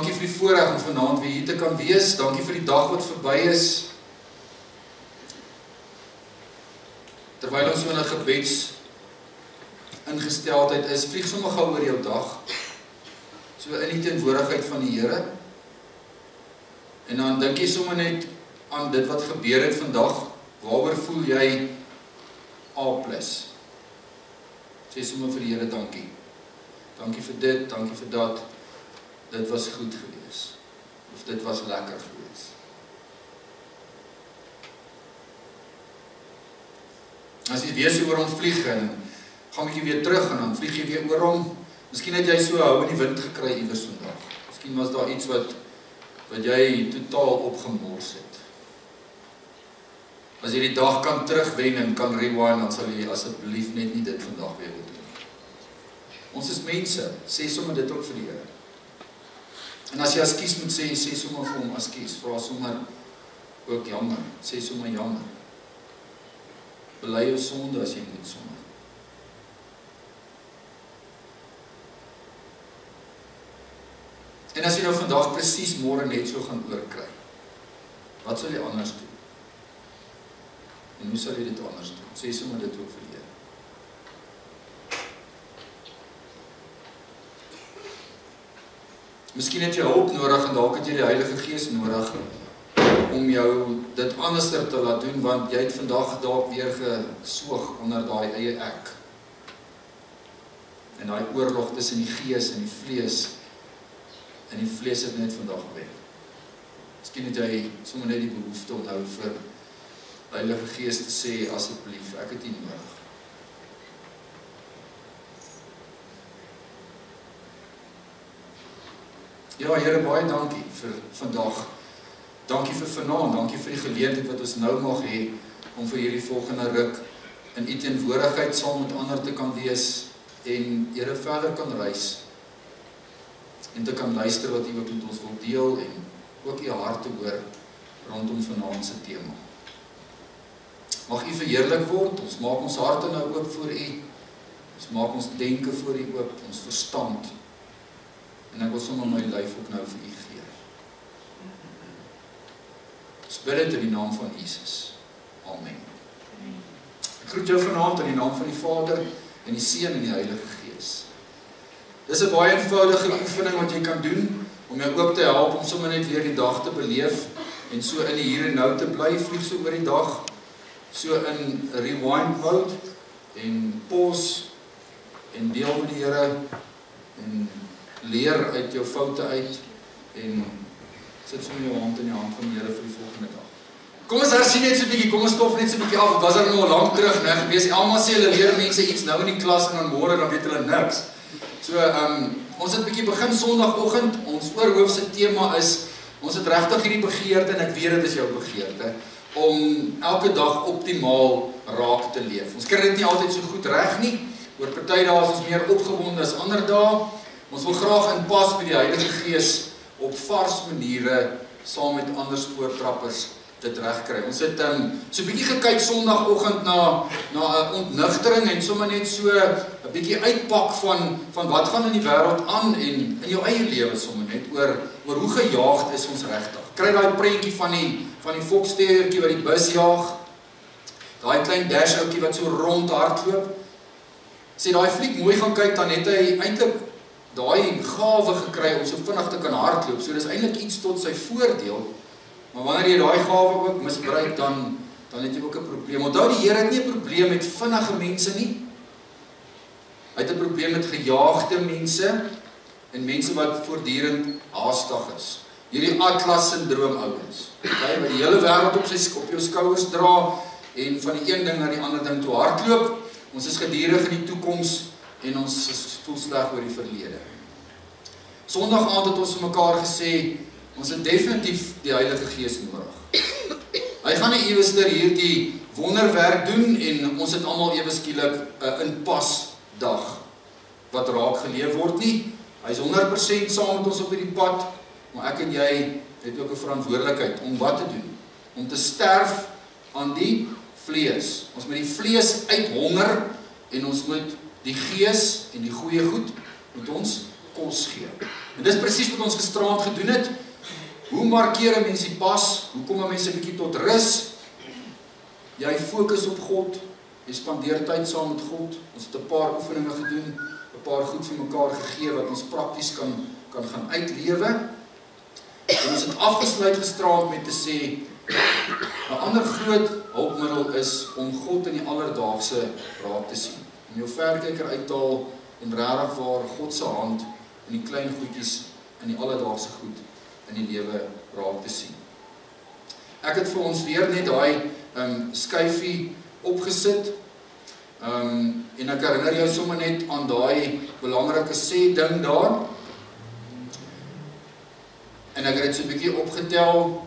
dankie vir die voorreg om vanaand weer hier te kan wees. Dankie vir die dag wat verby is. Terwyl ons so in 'n gebeds ingesteldheid is, vlieg sommer gou oor jou dag. So in die teenwoordigheid van die Here. En dan dink jy sommer net aan dit wat gebeur het vandag. Waaroor voel jy A+? Sê sommer vir die Here dankie. Dankie vir dit, dankie vir dat. Dit was goed gewees. Of dit was lekker gewees. As jy weer so oor hom vlieg en gaan jy weer terug en dan vlieg jy weer oor hom. Miskien het jy so hou in die wind gekry iewers vandag. Miskien was daar iets wat jy totaal opgemors het. As jy die dag kan terugwen en kan rewind, dan sal jy asseblief net nie dit vandag weer wil doen. Ons is mense, sê sommer dit ook vir die Here. En as jy askies moet sê sommer vir hom askies, vra sommer ook jammer, sê sommer jammer. Bely jou sonde as jy moet sommer. En as jy nou vandag presies môre net so gaan oorkry, wat sal jy anders doen? En hoe sal jy dit anders doen? Sê sommer dit ook vir die Here. Miskien het jy hulp nodig en dalk het jy die Heilige Gees nodig om jou dit anderster te laat doen, want jy het vandag dalk weer gesoog onder daai eie ek. En daai oorlog tussen die gees en die vlees. En die vlees het net vandag weg. Miskien het jy sommer net die behoefte om nou vir die Heilige Gees te sê, asseblief, ek het U nodig. Ja, Here, baie dankie vir vandag. Dankie vir vanaand, dankie vir die geleentheid wat ons nou mag hê om vir hierdie volgende ruk in U teenwoordigheid saam met ander te kan wees en Here verder kan reis en te kan luister wat U ook met ons wil deel en ook U hart te hoor rondom vanaand se tema. Mag U verheerlik word, ons maak ons harte nou oop voor U, ons maak ons denke voor U oop, ons verstand, en ek wil sommer my lyf ook nou vir U gee. Ons bid dit in die naam van Jesus. Amen. Ek groet jou vanaand in die naam van die Vader, en die Seun en die Heilige Gees. Dis 'n baie eenvoudige oefening wat jy kan doen, om jou ook te help om sommer net weer die dag te beleef, en so in die hier en nou te bly, vlieg so oor die dag, so in rewind mode, en pause, en deel met die Here, en leer uit jou foute uit, en sit so met jou hand in die hand van die Here vir die volgende dag. Kom ons hersien net so 'n bietjie, kom ons stof net so 'n bietjie af, was daar nou lank terug, né, gewees, almal sê hulle leer mense iets nou in die klas, en dan môre dan weet hulle niks. So, ons het 'n bietjie begin Sondagoggend, ons oorhoofse tema is, ons het regtig hierdie begeerte, en ek weet dit is jou begeerte, om elke dag optimaal raak te leef. Ons kry dit nie altyd so goed reg nie, oor party dae is ons meer opgewonde as ander dae. Ons wil graag inpas by die Heilige Gees op vars maniere saam met ander spoortrappers dit regkry. Ons het so 'n bietjie gekyk Sondagoggend na 'n ontnigtering en sommer net so 'n bietjie uitpak van wat gaan in die wêreld aan en in jou eie lewe sommer net oor hoe gejaagd is ons regtig. Kry daai prentjie van die foksterretjie wat die bus jaag. Daai klein dash ouetjie wat so rond hardloop. As jy daai fliek mooi gaan kyk, dan het hy eintlik daai gawe gekry om so vinnig te kan hardloop. So dis eintlik iets tot sy voordeel. Maar wanneer jy daai gawe ook misbruik, dan het jy ook 'n probleem. Onthou, die Here het nie 'n probleem met vinnige mense nie. Hy het 'n probleem met gejaagde mense en mense wat voortdurend haastig is. Hierdie Atlas-sindroom ouens. Okay, wat die hele wêreld op jou skouers dra en van die een ding na die ander ding toe hardloop. Ons is gedurig in die toekoms en ons voel sleg oor die verlede. Sondag aand het ons vir mekaar gesê, ons het definitief die Heilige Gees nodig. Hy gaan nie ewester hierdie wonderwerk doen en ons het almal ewe skielik 'n inpas dag wat raak geleef word nie. Hy is 100% saam met ons op hierdie pad, maar ek en jy het ook 'n verantwoordelikheid om wat te doen? Om te sterf aan die vlees. Ons moet die vlees uithonger en ons moet die gees en die goeie goed moet ons kos gee. En dis presies wat ons gisteraand gedoen het. Hoe markeer 'n mens die pas? Hoe kom 'n mens 'n bietjie tot rus? Jy fokus op God, jy spandeer tyd saam met God. Ons het 'n paar oefeninge gedoen, 'n paar goed vir mekaar gegee wat ons prakties kan gaan uitlewe. En ons het afgesluit gisteraand met te sê, 'n ander groot hulpmiddel is om God in die alledaagse raak te sien. Om jou verkyker uithaal en regtig waar God se hand in die klein goedjies in die alledaagse goed in die lewe raak te sien. Ek het vir ons weer net daai skyfie opgesit. En ek herinner jou sommer net aan daai belangrike sê ding daar. En ek het so 'n bietjie opgetel,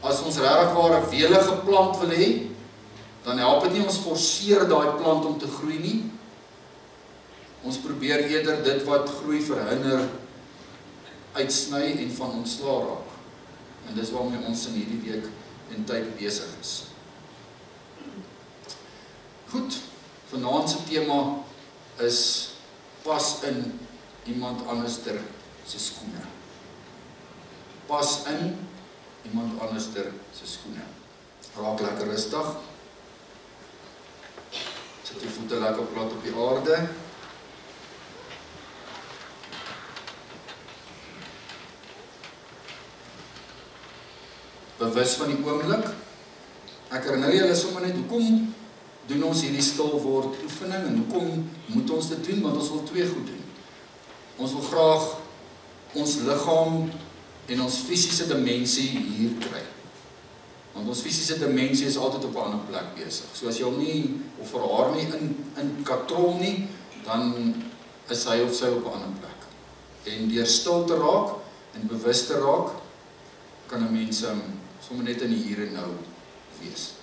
as ons regtig waar 'n welige plant wil hê, dan help dit nie ons forceer daai plant om te groei nie. Ons probeer eerder dit wat groei verhinder uitsny en van ontslaa raak. En dis waarmee ons in hierdie week en tyd besig is. Goed, vanaand se tema is pas in iemand anderster se skoene. Pas in iemand anderster se skoene. Raak lekker rustig. Sit jou voete lekker plat op die aarde. Bewus van die oomblik. Ek herinner julle sommer net, hoekom doen ons hierdie stil word oefening en hoekom moet ons dit doen? Want ons wil twee goed doen. Ons wil graag ons liggaam en ons fisiese dimensie hier kry. Want ons fisiese dimensie is altyd op 'n ander plek besig. So as jy hom nie of vir haar nie in katrol nie, dan is hy of sy op 'n ander plek. En deur stil te raak en bewus te raak, kan 'n mens sommer net in die hier en nou wees.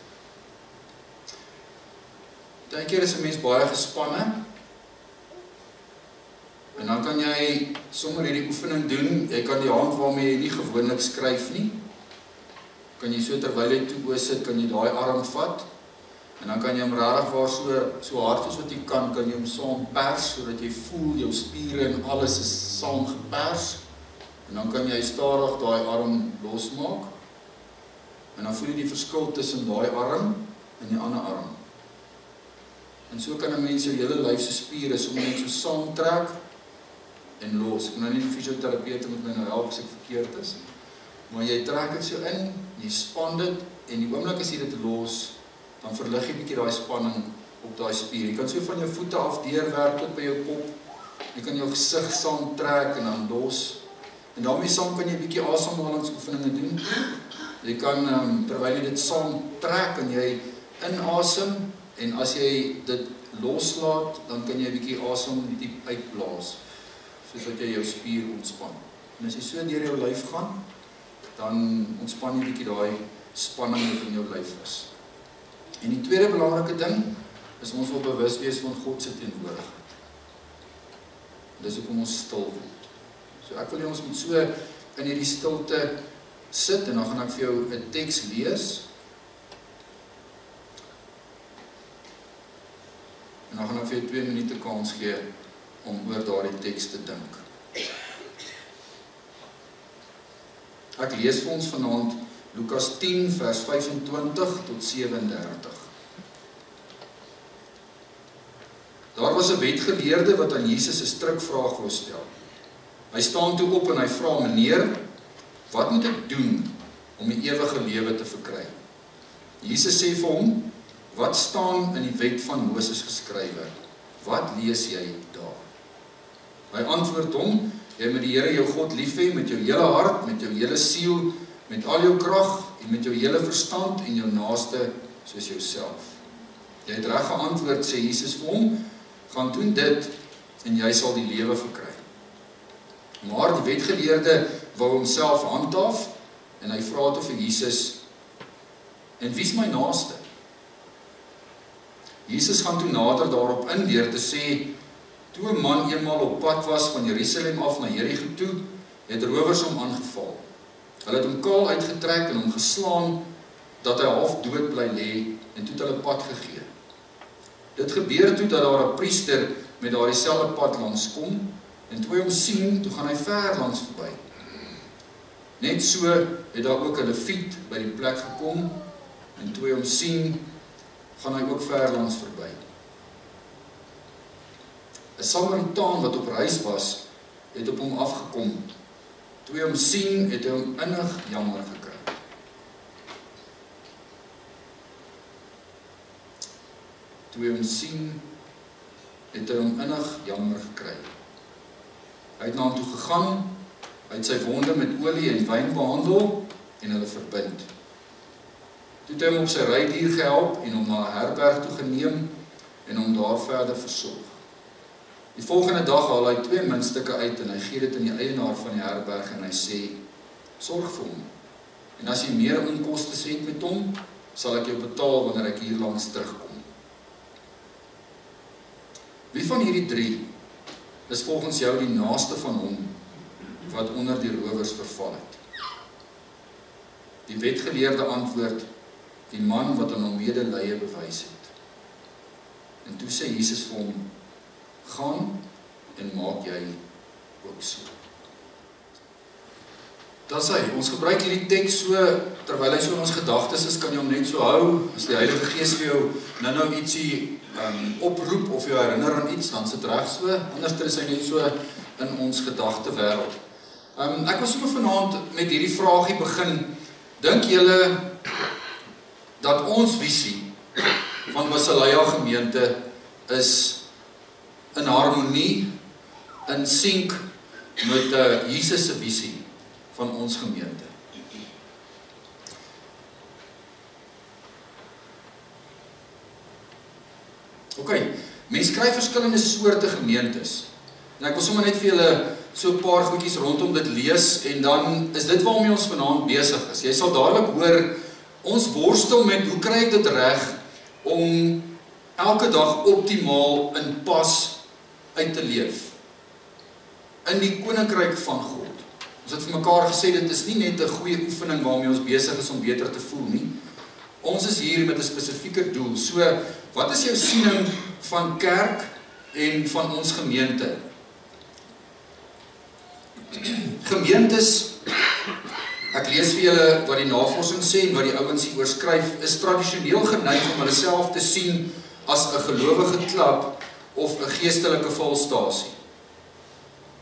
Baie keer is 'n mens baie gespanne. En dan kan jy sommer hierdie oefening doen. Jy kan die hand waarmee jy nie gewoonlik skryf nie, kan jy so terwyl jy toe sit, kan jy daai arm vat. En dan kan jy hom regtig waar so hard as wat jy kan jy hom saam pers, sodat jy voel jou spiere en alles is saam gepers. En dan kan jy stadig daai arm losmaak. En dan voel jy die verskil tussen daai arm en die ander arm. En so kan 'n mens jou hele lyf se spiere sommer net so saamtrek en los. Ek nou nie die fisioterapeute met my nou help as ek verkeerd is. Maar jy trek dit so in, jy span dit en die oomblik as jy dit los, dan verlig jy bietjie daai spanning op daai spier. Jy kan so van jou voete af deurwerk tot by jou kop. Jy kan jou gesig saamtrek en dan los. En daarmee saam kan jy 'n bietjie asemhalingsoefeninge doen. Jy kan terwyl jy dit saam trek en jy inasem en as jy dit loslaat, dan kan jy 'n bietjie asem diep uitblaas, soos dat jy jou spier ontspan. En as jy so deur jou lyf gaan, dan ontspan jy bietjie daai spanning wat in jou lyf is. En die tweede belangrike ding is ons wil bewus wees van God se teenwoordigheid. Dis hoekom ons stil word. So ek wil hê ons moet so in hierdie stilte sit en dan gaan ek vir jou 'n teks lees. En dan gaan ek vir jou 2 minute kans gee om oor daardie teks te dink. Ek lees vir ons vanaand Lukas 10 vers 25 tot 37. Daar was 'n wetgeleerde wat aan Jesus 'n strikvraag wou stel. Hy staan toe op en hy vra: "Meneer, wat moet ek doen om die ewige lewe te verkry?" Jesus sê vir hom: "Wat staan in die wet van Moses geskrywe? Wat lees jy daar?" Hy antwoord hom: "Jy moet die Here jou God lief hê met jou hele hart, met jou hele siel, met al jou krag en met jou hele verstand en jou naaste soos jouself." "Jy het reg geantwoord," sê Jesus vir hom, "gaan doen dit en jy sal die lewe verkry." Maar die wetgeleerde wou homself handhaaf en hy vra toe vir Jesus: "En wie's my naaste?" Jesus gaan toe nader daarop in deur te sê: "Toe 'n man eenmaal op pad was van Jerusalem af na Jerigo toe, het rowers hom aangeval. Hulle het hom kaal uitgetrek en hom geslaan dat hy half dood bly lê en toe het hulle pad gegee. Dit gebeur toe dat daar 'n priester met daardie selfde pad langs kom En toe hy hom sien, toe gaan hy ver langs verby. Net so het daar ook 'n leviet by die plek gekom, en toe hy hom sien, gaan hy ook ver langs verby. 'n Samaritaan wat op reis was, het op hom afgekom. Toe hy hom sien, het hy hom innig jammer gekry. Toe hy hom sien, het hy hom innig jammer gekry. Hy het na hom toe gegaan, hy het sy wonde met olie en wyn behandel en hulle verbind. Toe het hy hom op sy rydier gehelp en hom na 'n herberg toe geneem en hom daar verder versorg. Die volgende dag haal hy 2 muntstukke uit en hy gee dit aan die eienaar van die herberg en hy sê, sorg vir hom. En as jy meer onkoste het met hom, sal ek jou betaal wanneer ek hier langs terugkom. Wie van hierdie 3 is volgens jou die naaste van hom wat onder die rowers verval het? Die wetgeleerde antwoord, die man wat aan hom medelee bewys het. En toe sê Jesus vir hom, gaan en maak jy ook so. Dat hy, ons gebruik hierdie teks so, terwyl hy so in ons gedagtes is, kan jy hom net so hou, as die Heilige Gees vir jou nou ietsie oproep, of jou herinner aan iets, dan sit reg so, anders is hy net so in ons gedagte wêreld. Ek wil sommer vanaand met hierdie vraagie begin, dink julle, dat ons visie van Basileia gemeente is in harmonie, in sync met Jesus se visie van ons gemeente. Ok, mens kry verskillende soorte gemeentes. En ek wil sommer net vir julle so 'n paar goedjies rondom dit lees, en dan is dit waarmee ons vanaand besig is. Jy sal dadelik hoor, ons worstel met hoe kry ek dit reg om elke dag optimaal in pas uit te leef in die koninkryk van God. Ons het vir mekaar gesê, dit is nie net 'n goeie oefening waarmee ons besig is om beter te voel nie. Ons is hier met 'n spesifieke doel. So, wat is jou siening van kerk en van ons gemeente? Gemeentes, ek lees vir julle wat die navorsing sê en wat die ouens hieroor skryf, is tradisioneel geneig om hulle self te sien as 'n gelowige klub of 'n geestelike volstasie.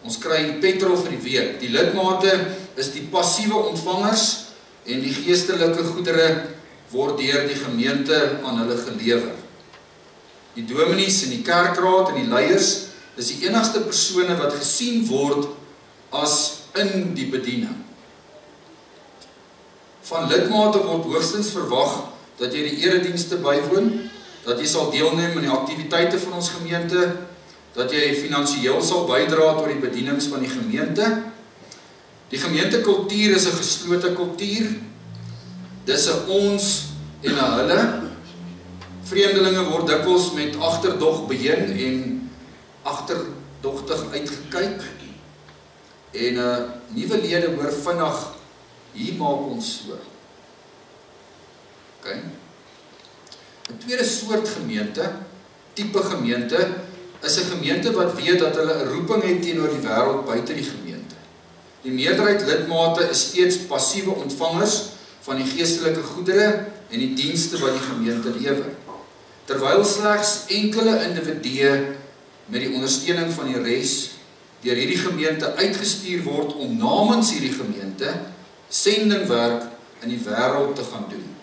Ons kry petrol vir die week. Die lidmate is die passiewe ontvangers en die geestelike goedere word deur die gemeente aan hulle gelewer. Die dominees en die kerkraad en die leiers is die enigste persone wat gesien word as in die bediening. Van lidmate word hoogstens verwag dat jy die eredienste bywoon, dat jy sal deelneem aan die aktiwiteite van ons gemeente, dat jy finansiëel sal bydra tot die bedienings van die gemeente. Die gemeentekultuur is 'n geslote kultuur. Dis 'n ons en 'n hulle. Vreemdelinge word dikwels met agterdog beheen en agterdogtig uitgekyk. En nuwe lede hoor vinnig, hier maak ons so. Okay. 'n tweede soort gemeente, tipe gemeente, is 'n gemeente wat weet dat hulle 'n roeping het teenoor die wêreld buite die gemeente. Die meerderheid lidmate is steeds passiewe ontvangers van die geestelike goedere en die dienste wat die gemeente lewer. Terwyl slegs enkele individue met die ondersteuning van die res deur hierdie gemeente uitgestuur word om namens hierdie gemeente sendingwerk in die wêreld te gaan doen.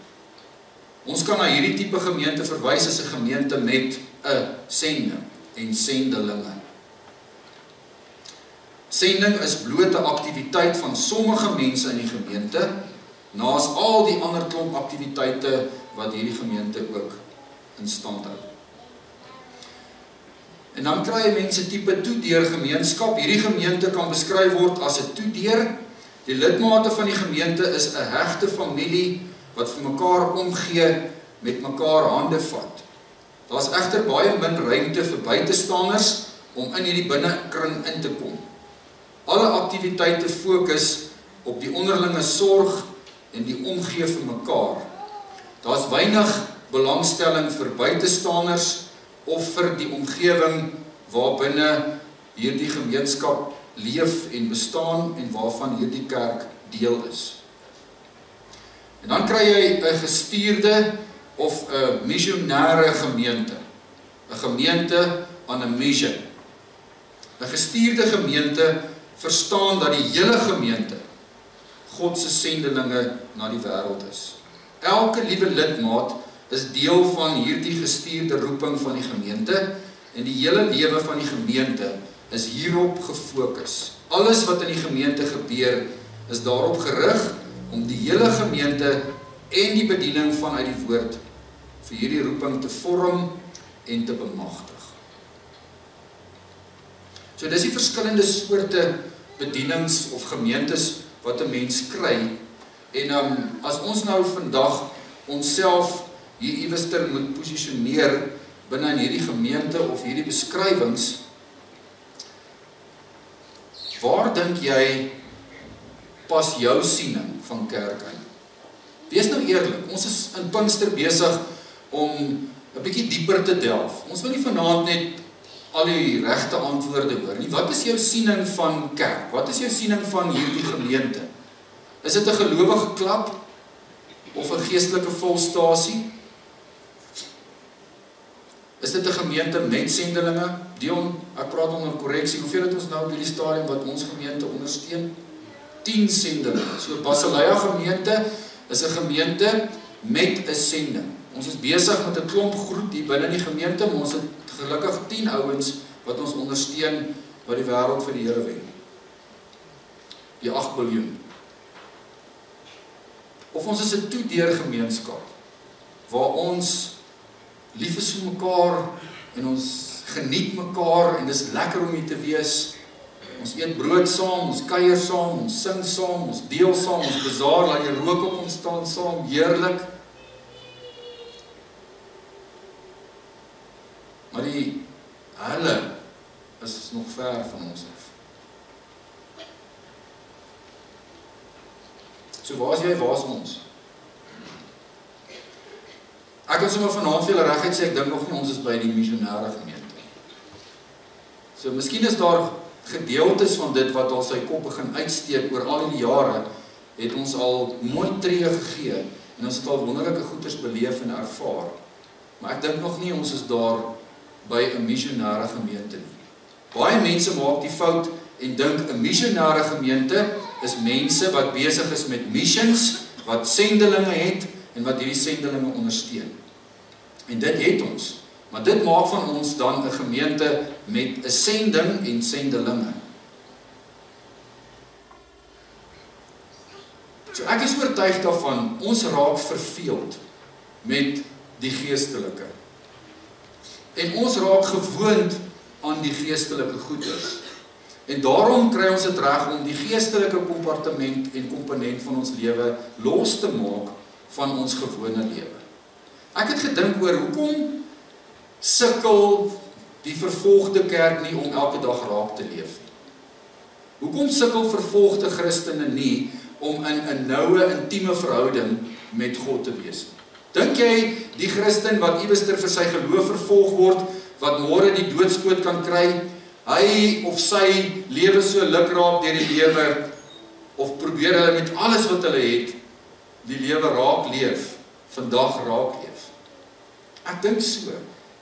Ons kan na hierdie tipe gemeente verwys as 'n gemeente met 'n sending en sendelinge. Sending is bloot 'n aktiwiteit van sommige mense in die gemeente, naas al die ander klomp aktiwiteite wat hierdie gemeente ook in stand hou. En dan kry jy mense tipe toedeur gemeenskap. Hierdie gemeente kan beskryf word as 'n toedeur. Die lidmate van die gemeente is 'n hegte familie wat vir mekaar omgee, met mekaar hande vat. Daar's egter baie min ruimte vir buitestanders om in hierdie binnekring in te kom. Alle aktiwiteite fokus op die onderlinge sorg en die omgee vir mekaar. Daar's weinig belangstelling vir buitestanders of vir die omgewing waarbinne hierdie gemeenskap leef en bestaan en waarvan hierdie kerk deel is. En dan kry jy 'n gestuurde of 'n missionêre gemeente. 'n Gemeente aan 'n mission. 'n Gestuurde gemeente verstaan dat die hele gemeente God se sendelinge na die wêreld is. Elke liewe lidmaat is deel van hierdie gestuurde roeping van die gemeente en die hele lewe van die gemeente is hierop gefokus. Alles wat in die gemeente gebeur is daarop gerig om die hele gemeente en die bediening vanuit die woord vir hierdie roeping te vorm en te bemagtig. So dis die verskillende soorte bedienings of gemeentes wat 'n mens kry. En as ons nou vandag onsself hier iewester moet posisioneer binne in hierdie gemeente of hierdie beskrywings, waar dink jy pas jou siening van kerk in? Wees nou eerlik, ons is in Pinkster besig om 'n bietjie dieper te delf. Ons wil nie vanaand net al die regte antwoorde hoor nie. Wat is jou siening van kerk? Wat is jou siening van hierdie gemeente? Is dit 'n gelowige klub of 'n geestelike volstasie? Is dit 'n gemeente met sendelinge? Dion, ek praat onder korreksie. Hoeveel het ons nou op hierdie stadium wat ons gemeente ondersteun? 10 sendelinge. So Basileia gemeente is 'n gemeente met 'n sending. Ons is besig met 'n klomp groet hier binne in die gemeente, maar ons het gelukkig 10 ouens wat ons ondersteun wat die wêreld vir die Here wen. Die 8 biljoen. Of ons is 'n toedeur gemeenskap waar ons lief is vir mekaar en ons geniet mekaar en dis lekker om hier te wees. Ons eet brood saam, ons kuier saam, ons sing saam, ons deel saam, ons bazaar, laat die rook op ons staan saam, heerlik. Maar die hulle is nog ver van ons af. So waar is jy, waar is ons? Ek kan sommer vanaand vir julle reguit sê, ek dink nog nie ons is by die missionêre gemeente. So miskien is daar gedeeltes van dit wat al sy kop begin uitsteek oor al die jare, het ons al mooi tree gegee en ons het al wonderlike goeders beleef en ervaar. Maar ek dink nog nie ons is daar by 'n missionêre gemeente nie. Baie mense maak die fout en dink 'n missionêre gemeente is mense wat besig is met missions, wat sendelinge het en wat hierdie sendelinge ondersteun. En dit het ons. Maar dit maak van ons dan 'n gemeente met 'n sending en sendelinge. So ek is oortuig daarvan, ons raak verveeld met die geestelike. En ons raak gewoond aan die geestelike goeders. En daarom kry ons dit reg om die geestelike kompartement en komponent van ons lewe los te maak van ons gewone lewe. Ek het gedink oor hoekom sukkel die vervolgde kerk nie om elke dag raak te leef nie. Hoekom sukkel vervolgde Christene nie om in 'n noue, intieme verhouding met God te wees nie? Dink jy die Christen wat iewester vir sy geloof vervolg word, wat môre die doodskoot kan kry, hy of sy lewe so lukraak deur die lewe, of probeer hulle met alles wat hulle het, die lewe raak leef, vandag raak leef? Ek dink so.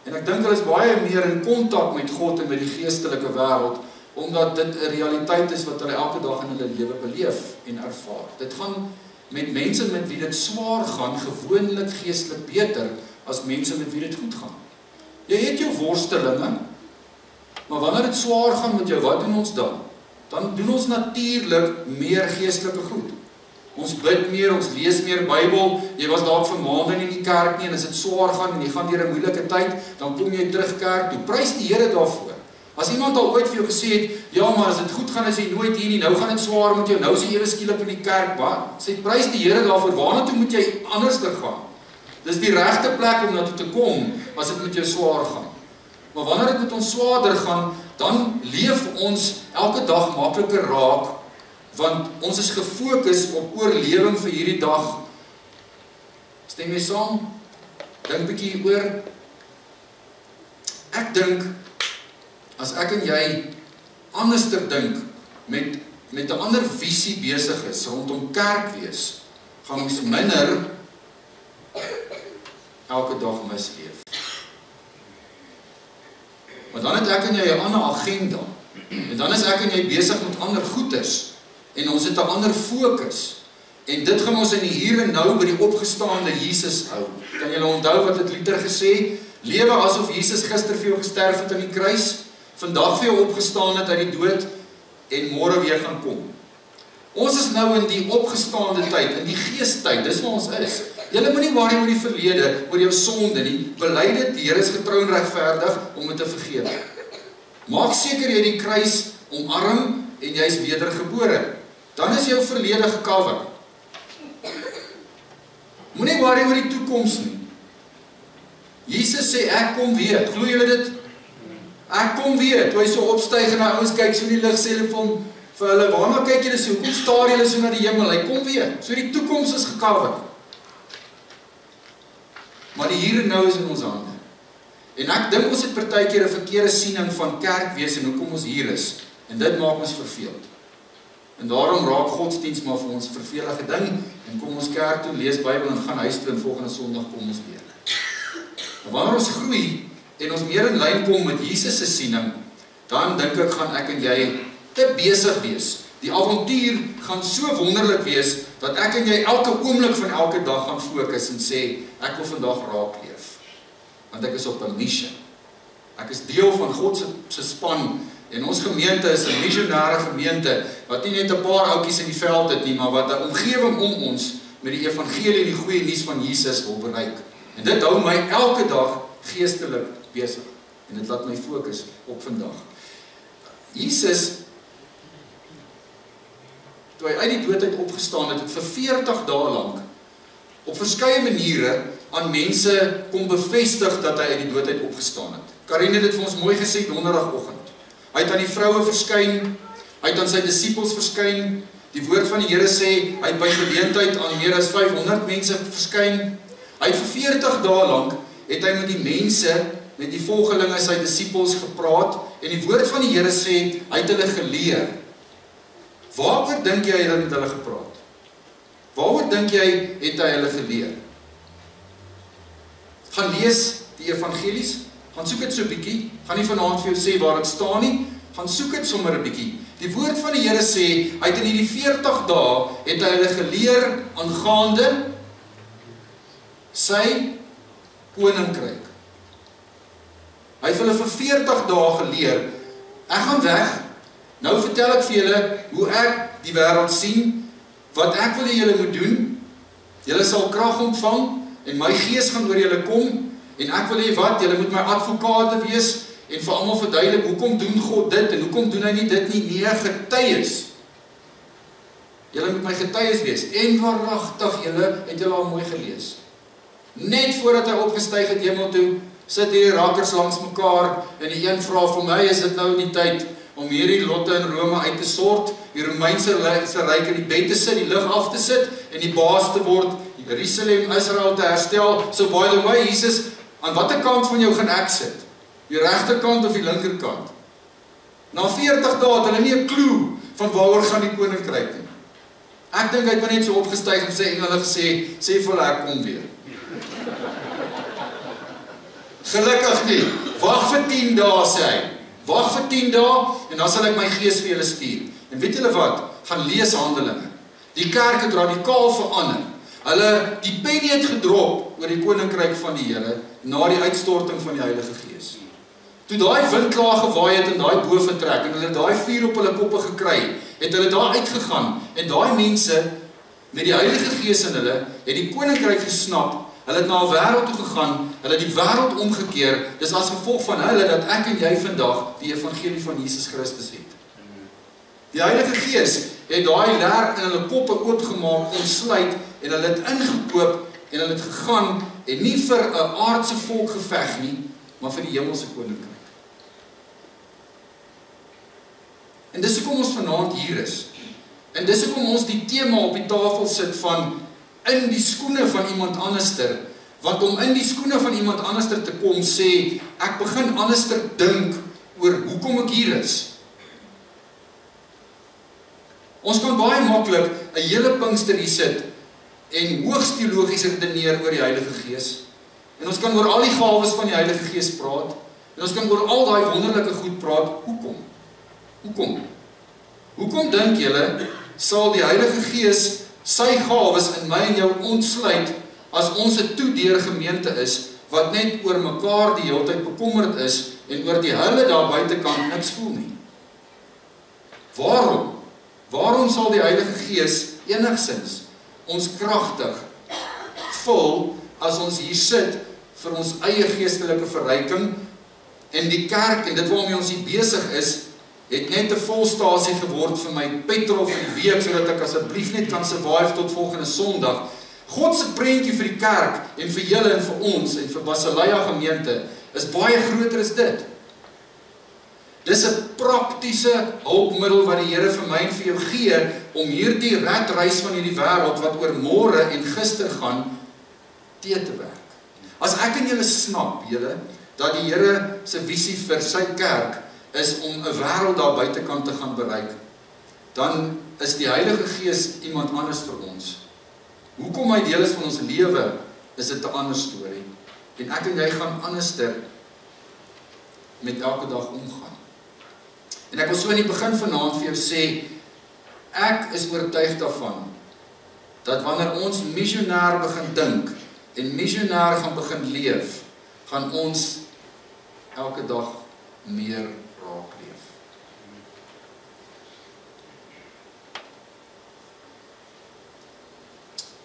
En ek dink hulle is baie meer in kontak met God en met die geestelike wêreld, omdat dit 'n realiteit is wat hulle elke dag in hulle lewe beleef en ervaar. Dit gaan met mense met wie dit swaar gaan, gewoonlik geestelik beter as mense met wie dit goed gaan. Jy het jou worstelinge, maar wanneer dit swaar gaan met jou, wat doen ons dan? Dan doen ons natuurlik meer geestelike goed. Ons bid meer, ons lees meer Bybel. Jy was dalk vir maande nie in die kerk nie en as dit swaar gaan en jy gaan deur 'n moeilike tyd, dan kom jy terug kerk toe. Prys die Here daarvoor. As iemand al ooit vir jou gesê het, ja, maar as dit goed gaan is jy nooit hier nie, nou gaan dit swaar met jou, nou is jy ewe skielik in die kerk, sê prys die Here daarvoor. Waarna toe moet jy anders te gaan? Dis die regte plek om na toe te kom as dit met jou swaar gaan. Maar wanneer dit met ons swaarder gaan, dan leef ons elke dag makliker raak, want ons is gefokus op oorlewing vir hierdie dag. Stem jy saam? Dink bietjie oor. Ek dink, as ek en jy anders te dink, met 'n ander visie besig is rondom kerk wees, gaan ons minder elke dag misleef. Want dan het ek en jy 'n ander agenda, en dan is ek en jy besig met ander goeders, en ons het 'n ander fokus, en dit gaan ons in die hier en nou by die opgestaande Jesus hou. Kan julle onthou wat het Luther gesê? Lewe asof Jesus gister vir jou gesterf het aan die kruis, vandag vir jou opgestaan het uit die dood, en môre weer gaan kom. Ons is nou in die opgestaande tyd, in die geestyd, dis waar ons is. Julle moenie worry oor die verlede, oor jou sonde nie. Bely dit, die Here is getrou en regverdig om dit te vergewe. Maak seker jy die kruis omarm en jy is wedergebore. Dan is jou verlede gecover. Moenie worry oor die toekoms nie. Jesus sê ek kom weer. Glo julle dit? Ek kom weer. Toe hy so opstyg en die ouens kyk so in die lig, sê hulle vir hulle, waarna kyk julle so? Hoekom staar julle so na die hemel? Hy kom weer. So die toekoms is gecover. Maar die hier en nou is in ons hande. En ek dink ons het partykeer 'n verkeerde siening van kerk wees en hoekom ons hier is. En dit maak ons verveeld. En daarom raak godsdienst maar vir ons 'n vervelige ding. En kom ons kerk toe, lees Bybel en gaan huis toe en volgende Sondag kom ons weer. En wanneer ons groei en ons meer in lyn kom met Jesus se siening, dan dink ek gaan ek en jy te besig wees. Die avontuur gaan so wonderlik wees, dat ek en jy elke oomblik van elke dag gaan fokus en sê, ek wil vandag raak leef. Want ek is op 'n missie. Ek is deel van God se span, en ons gemeente is 'n missionêre gemeente, wat nie net 'n paar oudjies in die veld het nie, maar wat 'n omgewing om ons met die evangelie en die goeie nuus van Jesus wil bereik. En dit hou my elke dag geestelik besig. En dit laat my fokus op vandag. Jesus, toe hy uit die dood uit opgestaan het, het vir 40 dae lank op verskeie maniere aan mense kom bevestig dat hy uit die dood uit opgestaan het. Karine het dit vir ons mooi gesê donderdagoggend. Hy het aan die vroue verskyn, hy het aan sy disippels verskyn. Die woord van die Here sê, hy het by geleentheid aan meer as 500 mense verskyn. Hy het vir 40 dae lank het hy met die mense, met die volgelinge, sy disippels gepraat, en die woord van die Here sê, hy het hulle geleer. Waaroor dink jy hy het met hulle gepraat? Waaroor dink jy het hy hulle geleer? Gaan lees die evangelies, gaan soek dit so 'n bietjie, gaan nie vanaand vir jou sê waar dit staan nie, gaan soek dit sommer 'n bietjie. Die woord van die Here sê, hy het in hierdie 40 dae, het hy hulle geleer aangaande sy koninkryk. Hy het hulle vir 40 dae geleer, ek gaan weg, nou vertel ek vir julle hoe ek die wêreld sien, wat ek wil hê julle moet doen, julle sal krag ontvang, en my gees gaan oor julle kom, en ek wil hê wat, julle moet my advokate wees, en vir almal verduidelik, hoekom doen God dit, en hoekom doen hy nie dit nie, nee, getuies. Julle moet my getuies wees, en waaragtig, julle het julle al mooi gelees. Net voordat hy opgestyg het hemel toe, sit hierdie rakkers langs mekaar, en die een vra, vir my is dit nou die tyd, om hierdie lotte in Rome uit te sort, die Romeinse ryk in die bed te sit, die lig af te sit, en die baas te word, Jerusalem, Israel te herstel. So by the way, Jesus, aan watter kant van jou gaan ek sit? Die regterkant of die linkerkant? Na 40 dae het hulle nie 'n klou van waaroor gaan die koninkryk nie. Ek dink hy het maar net so opgestyg en sê engele gesê, sê vir hulle ek kom weer. Gelukkig nie. Wag vir 10 dae sê hy. Wag vir 10 dae en dan sal ek my gees vir julle stuur. En weet julle wat? Gaan lees Handelinge. Die kerk het radikaal verander. Hulle die pennie het gedrop oor die koninkryk van die Here na die uitstorting van die Heilige Gees. Toe daai wind klaar gewaai het en daai bo vertrek en hulle daai vuur op hulle koppe gekry, het hulle daar uitgegaan en daai mense met die Heilige Gees in hulle het die koninkryk gesnap. Hulle het na 'n wêreld toe gegaan, hulle het die wêreld omgekeer. Dis as gevolg van hulle dat ek en jy vandag die evangelie van Jesus Christus het. Die Heilige Gees het daai leer in hulle koppe oopgemaak, ontsluit en hulle het ingekoop en hulle het gegaan en nie vir 'n aardse volk geveg nie, maar vir die hemelse koninkryk. En dis hoekom ons vanaand hier is. En dis hoekom ons die tema op die tafel sit van in die skoene van iemand anderster, want om in die skoene van iemand anderster te kom sê, ek begin anderster dink oor hoekom ek hier is. Ons kan baie maklik 'n hele Pinkster hier sit en hoogs teologies redeneer oor die Heilige Gees. En ons kan oor al die gawes van die Heilige Gees praat. En ons kan oor al daai wonderlike goed praat. Hoekom dink julle sal die Heilige Gees sy gawes in my en jou ontsluit as ons 'n toedeur gemeente is wat net oor mekaar die hele tyd bekommerd is en oor die hulle daar buitekant niks voel nie? Waarom sal die Heilige Gees enigsins ons kragtig vul as ons hier sit vir ons eie geestelike verryking en die kerk en dit waarmee ons hier besig is, het net 'n volstasie geword vir my petrol vir die week sodat ek asseblief net kan survive tot volgende Sondag. God se prentjie vir die kerk en vir julle en vir ons en vir Basileia gemeente is baie groter as dit. Dis 'n praktiese hulpmiddel wat die Here vir my en vir jou gee om hierdie ratreis van hierdie wêreld wat oor môre en gister gaan te werk. As ek en julle snap, julle, dat die Here se visie vir sy kerk is om 'n wêreld daar buitekant te gaan bereik, dan is die Heilige Gees iemand anders vir ons. Hoekom hy deel is van ons lewe, is dit 'n ander storie. En ek en jy gaan anderster met elke dag omgaan. En ek wil so in die begin vanaand vir jou sê, ek is oortuig daarvan, dat wanneer ons missionair begin dink, en missionair gaan begin leef, gaan ons elke dag meer raak leef.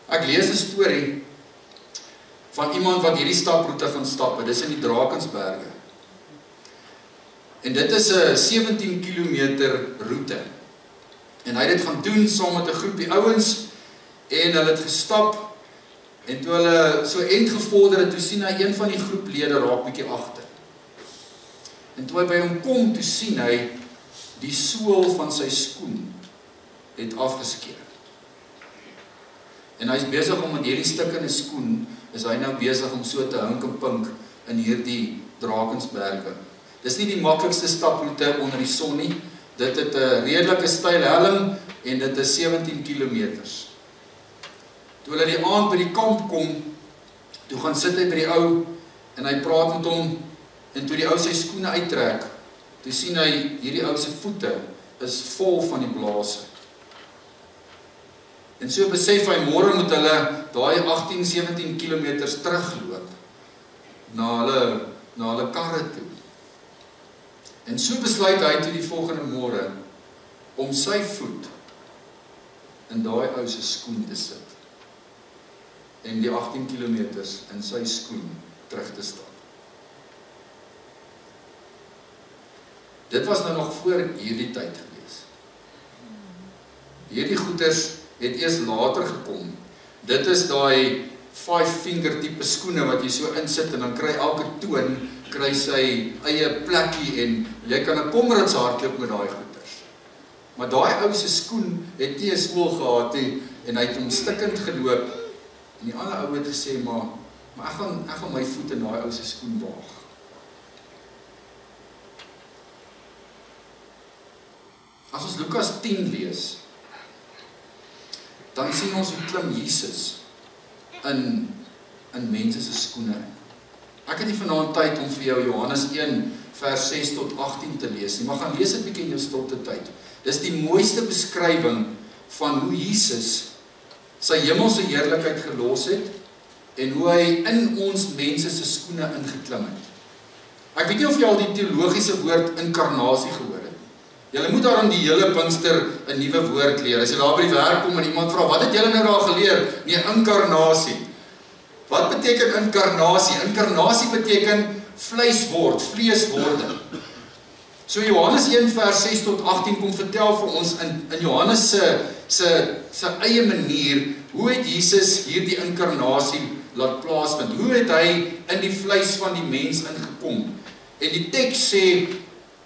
Ek lees 'n storie van iemand wat hierdie staproete gaan stap, dis in die Drakensberge. En dit is 'n 17 kilometer roete. En hy het dit gaan doen saam met 'n groepie ouens en hulle het gestap. En toe hulle so end gevorder het, toe sien hy een van die groeplede raak bietjie agter. En toe hy by hom kom, toe sien hy die sool van sy skoen het afgeskeer. En hy is besig om met hierdie stukkende skoen, is hy nou besig om so te hink en pink in hierdie Drakensberge. Dis nie die maklikste staproete onder die son nie. Dit het 'n redelike steil helling en dit is 17 kilometers. Toe hulle die aand by die kamp kom, toe gaan sit hy by die ou en hy praat met hom en toe die ou sy skoene uittrek, toe sien hy hierdie ou se voete is vol van die blaase. En so besef hy môre moet hulle daai 18-17 kilometers terugloop na hulle karre toe. En so besluit hy toe die volgende môre om sy voet in daai ou se skoen te sit en die 18 kilometers in sy skoen terug te stap. Dit was nou nog voor hierdie tyd gewees. Hierdie goeters het eers later gekom. Dit is daai 5-finger tipe skoene wat jy so insit en dan kry elke toon kry sy eie plekkie en jy kan 'n komrits hardloop met daai goeters. Maar daai ou se skoen het nie 'n sool gehad nie en hy het hom stikkend geloop. En die ander ou het gesê, maar ek gaan my voet in daai ou se skoen waag. As ons Lukas 10 lees, dan sien ons hoe klim Jesus in mense se skoene. Ek het nie vanaand tyd om vir jou Johannes 1 vers 6 tot 18 te lees nie, maar gaan lees dit bietjie in jou stilte tyd. Dis die mooiste beskrywing van hoe Jesus sy hemelse heerlikheid gelos het en hoe hy in ons mense se skoene ingeklim het. Ek weet nie of jy al die teologiese woord inkarnasie gehoor het. Julle moet daarom die hele Pinkster 'n nuwe woord leer. As jy daar by die werk kom en iemand vra, wat het julle nou daar geleer? Nee, inkarnasie. Wat beteken inkarnasie? Inkarnasie beteken vleis word, vlees worde. So Johannes 1 vers 6 tot 18 kom vertel vir ons in Johannes se eie manier, hoe het Jesus hierdie inkarnasie laat plaasvind? Hoe het hy in die vleis van die mens ingekom? En die teks sê,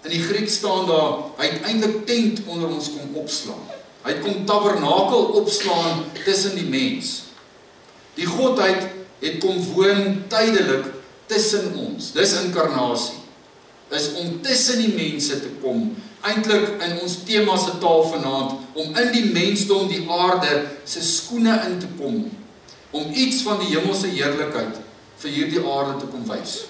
in die Griek staan daar, hy het eintlik tent onder ons kom opslaan. Hy het kom tabernakel opslaan tussen die mens. Die Godheid het kom woon tydelik tussen ons. Dis inkarnasie. is om tussen die mense te kom, eintlik in ons tema se taal vanaand, om in die mensdom, die aarde, se skoene in te kom, om iets van die hemelse heerlikheid vir hierdie aarde te kom wys.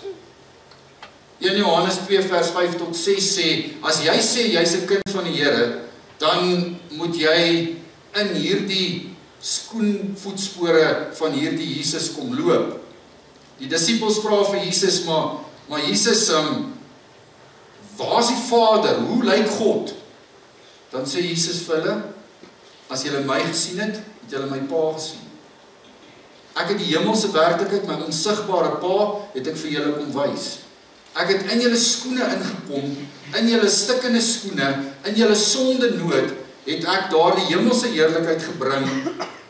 1 Johannes 2 vers 5 tot 6 sê, as jy sê jy's 'n kind van die Here, dan moet jy in hierdie skoenvoetspore van hierdie Jesus kom loop. Die disippels vra vir Jesus, maar Jesus, waar is die Vader? Hoe lyk God? Dan sê Jesus vir hulle, as julle my gesien het, het julle my Pa gesien. Ek het die hemelse werklikheid, my onsigbare Pa, het ek vir julle kom wys. Ek het in julle skoene ingekom, in julle stikkende skoene, in julle sonde nood, het ek daar die hemelse heerlikheid gebring,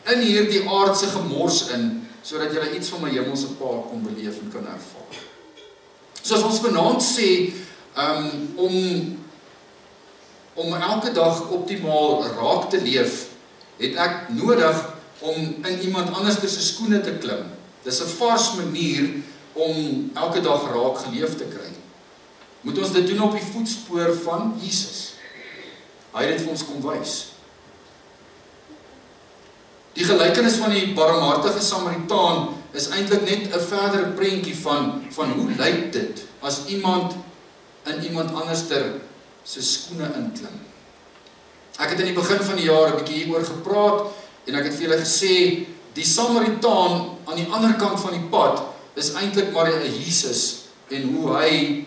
in hierdie aardse gemors in, sodat julle iets van my hemelse Pa kon beleef en kan ervaar. Soos ons vanaand sê, om elke dag optimaal raak te leef, het ek nodig om in iemand anders se skoene te klim. Dis 'n vars manier om elke dag raak geleef te kry. Moet ons dit doen op die voetspoor van Jesus. Hy het dit vir ons kom wys. Die gelykenis van die barmhartige Samaritaan is eintlik net 'n verdere prentjie van hoe lyk dit as iemand in iemand anderster se skoene inklim. Ek het in die begin van die jaar 'n bietjie hieroor gepraat en ek het vir julle gesê, die Samaritaan aan die ander kant van die pad is eintlik maar 'n Jesus en hoe hy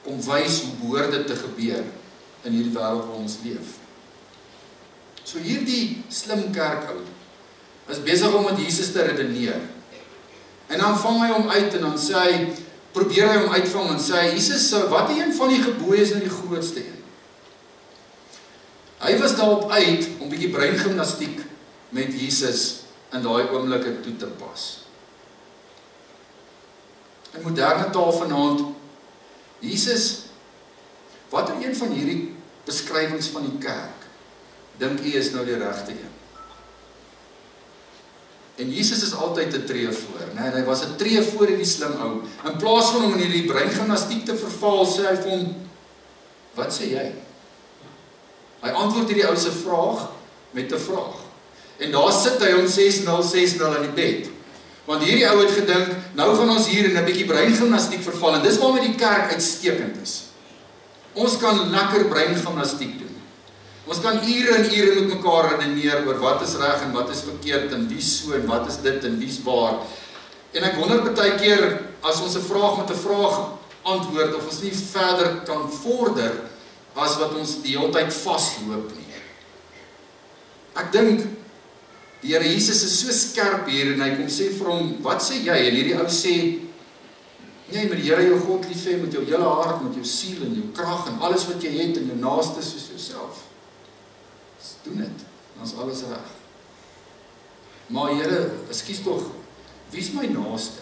kom wys hoe behoort dit te gebeur in hierdie wêreld waar ons leef. So hierdie slim kerkou is besig om met Jesus te redeneer. En dan vang hy hom uit en dan sê hy, probeer hy hom uitvang en sê, Jesus, wat een van die gebooie is nou die grootste een? Hy was daarop uit om 'n bietjie breingimnastiek met Jesus in daai oomblikke toe te pas. In moderne taal vanaand, Jesus, watter een van hierdie beskrywings van die kerk dink u is nou die regte een? En Jesus is altyd 'n tree voor, nee, hy was 'n tree voor hierdie slim ou. In plaas van om in hierdie breingimnastiek te verval, sê hy vir hom, wat sê jy? Hy antwoord hierdie ou se vraag met 'n vraag. En daar sit hy om 6060 in die bed. Want hierdie ou het gedink, nou gaan ons hier in 'n bietjie breingimnastiek verval, en dis waarmee die kerk uitstekend is. Ons kan lekker breingimnastiek doen. Ons kan ure en ure met mekaar redeneer oor wat is reg en wat is verkeerd en wie so en wat is dit en wie's waar. En ek wonder baie keer as ons 'n vraag met 'n vraag antwoord of ons nie verder kan vorder as wat ons die hele tyd vasloop nie. Ek dink die Here Jesus is so skerp hier en hy kom sê vir hom, wat sê jy? En hierdie ou sê, jy moet die Here jou God lief hê met jou hele hart, met jou siel en jou krag en alles wat jy het en jou naaste soos jouself. Doen dit, dan is alles reg. Maar Here, ekskuus tog, wie is my naaste?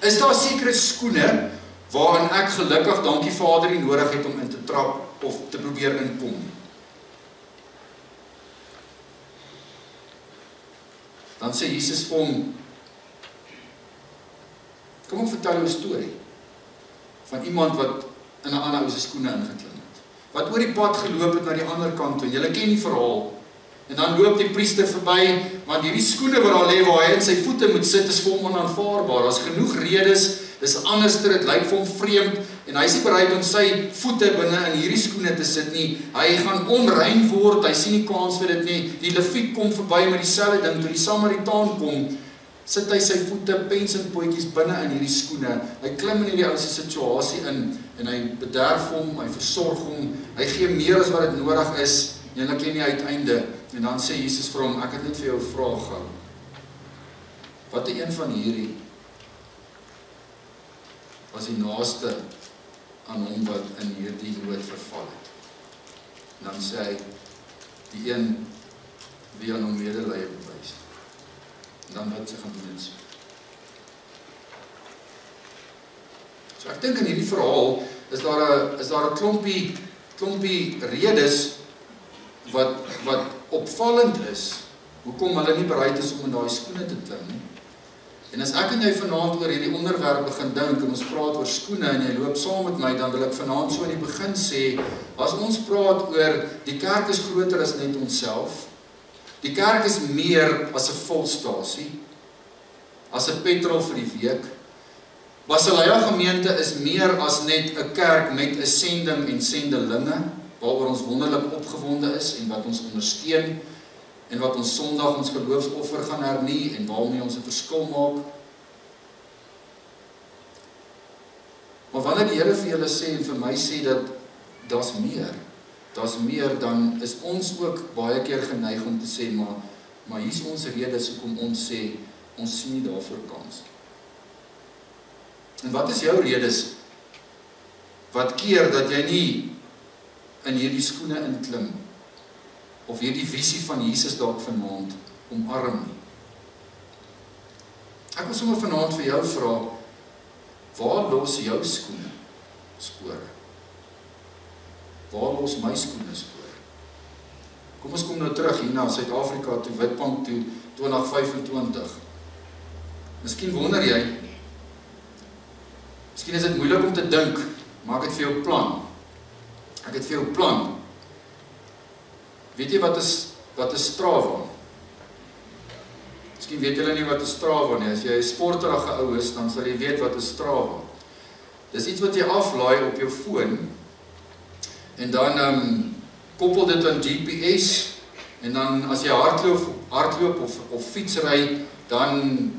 Is daar sekere skoene waarin ek gelukkig, dankie Vader, nie nodig het om in te trap of te probeer inkom? Dan sê Jesus vir hom, kom ek vertel jou 'n storie van iemand wat in 'n ander ou se skoene ingeklim het. Wat oor die pad geloop het na die ander kant toe. Julle ken die verhaal. En dan loop die priester verby, want hierdie skoene wat daar lê waar hy in sy voete moet sit is vir hom onaanvaarbaar. Daar's genoeg redes, dis anderster, dit lyk vir hom vreemd en hy is nie bereid om sy voete binne in hierdie skoene te sit nie. Hy gaan onrein word, hy sien nie kans vir dit nie. Die Lewiet kom verby met dieselfde ding, toe die Samaritaan kom, sit hy sy voete pens en potjies binne in hierdie skoene. Hy klim in hierdie ou se situasie in en hy bederf hom, hy versorg hom, hy gee meer as wat dit nodig is. En dan ken nie uiteinde. En dan sê Jesus vir hom, ek het net vir jou 'n vraag gehou. Wat een van hierdie was die naaste aan hom wat in hierdie nood verval het? En dan sê hy, die een wie aan hom medelee bewys. En dan wat sy gaan doen is. So ek dink in hierdie verhaal is daar 'n klompie redes wat opvallend is, hoekom hulle nie bereid is om in daai skoene te klim nie. En as ek en jy vanaand oor hierdie onderwerp begin dink, en ons praat oor skoene, en jy loop saam met my, dan wil ek vanaand so in die begin sê, as ons praat oor, die kerk is groter as net onsself, die kerk is meer as 'n volstasie, as 'n petrol vir die week, Basileia gemeente is meer as net 'n kerk met 'n sending en sendelinge, waaroor ons wonderlik opgewonde is, en wat ons ondersteun, en wat ons Sondag ons geloofsoffer gaan hernie, en waarmee ons 'n verskil maak. Maar wanneer die Here vir julle sê, en vir my sê dat, daar's meer, dan is ons ook baie keer geneig om te sê, maar hier is ons rede, hoekom ons sê, ons sien nie daarvoor kans. En wat is jou redes, wat keer dat jy nie in hierdie skoene inklim, of hierdie visie van Jesus dalk vanaand omarm nie? Ek wil sommer vanaand vir jou vra, waar los jou skoene spore? Waar los my skoene spore? Kom ons kom nou terug hier na Suid-Afrika toe, Witbank toe, 2025. Miskien wonder jy, miskien is dit moeilik om te dink, maar ek het vir jou plan. Weet jy wat is Strava? Miskien weet julle nie wat is Strava nie. As jy 'n sporterige ou is, dan sal jy weet wat is Strava. Dis iets wat jy aflaai op jou foon, en dan koppel dit aan GPS, en dan as jy hardloop of fietsry, dan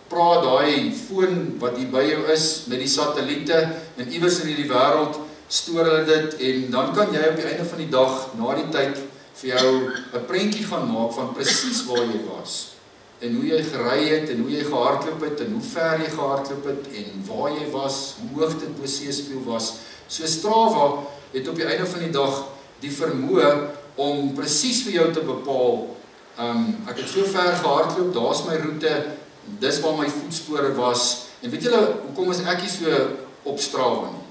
praat daai foon wat hier by jou is met die satelliete, en iewers in hierdie wêreld stoor hulle dit, en dan kan jy op die einde van die dag, na die tyd, vir jou 'n prentjie gaan maak van presies waar jy was, en hoe jy gery het, en hoe jy gehardloop het, en hoe ver jy gehardloop het, en waar jy was, hoe hoog dit bo seespieël was. So Strava het op die einde van die dag die vermoë om presies vir jou te bepaal, ek het so ver gehardloop, daar's my roete, dis waar my voetspore was, en weet julle, hoekom is ek nie so op Strava nie?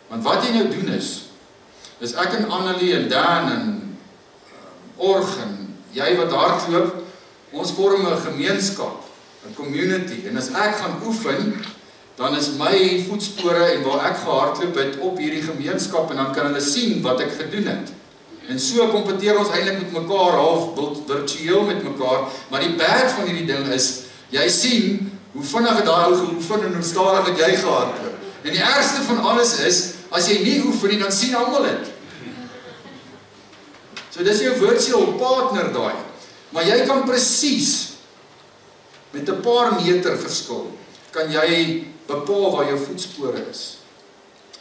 Want wat jy nou doen is ek en Annelie en Dan en Org en jy wat hardloop, ons vorm 'n gemeenskap, 'n community, en as ek gaan oefen, dan is my voetspore en waar ek gehardloop het op hierdie gemeenskap, en dan kan hulle sien wat ek gedoen het. En so kompeteer ons eintlik met mekaar, half virtueel met mekaar, maar die bad van hierdie ding is, jy sien hoe vinnig het daai ou geoefen en hoe stadig het jy gehardloop. En die ergste van alles is, as jy nie oefen nie, dan sien almal dit. So dis jou virtual partner daai. Maar jy kan presies met 'n paar meter verskil, kan jy bepaal waar jou voetspore is.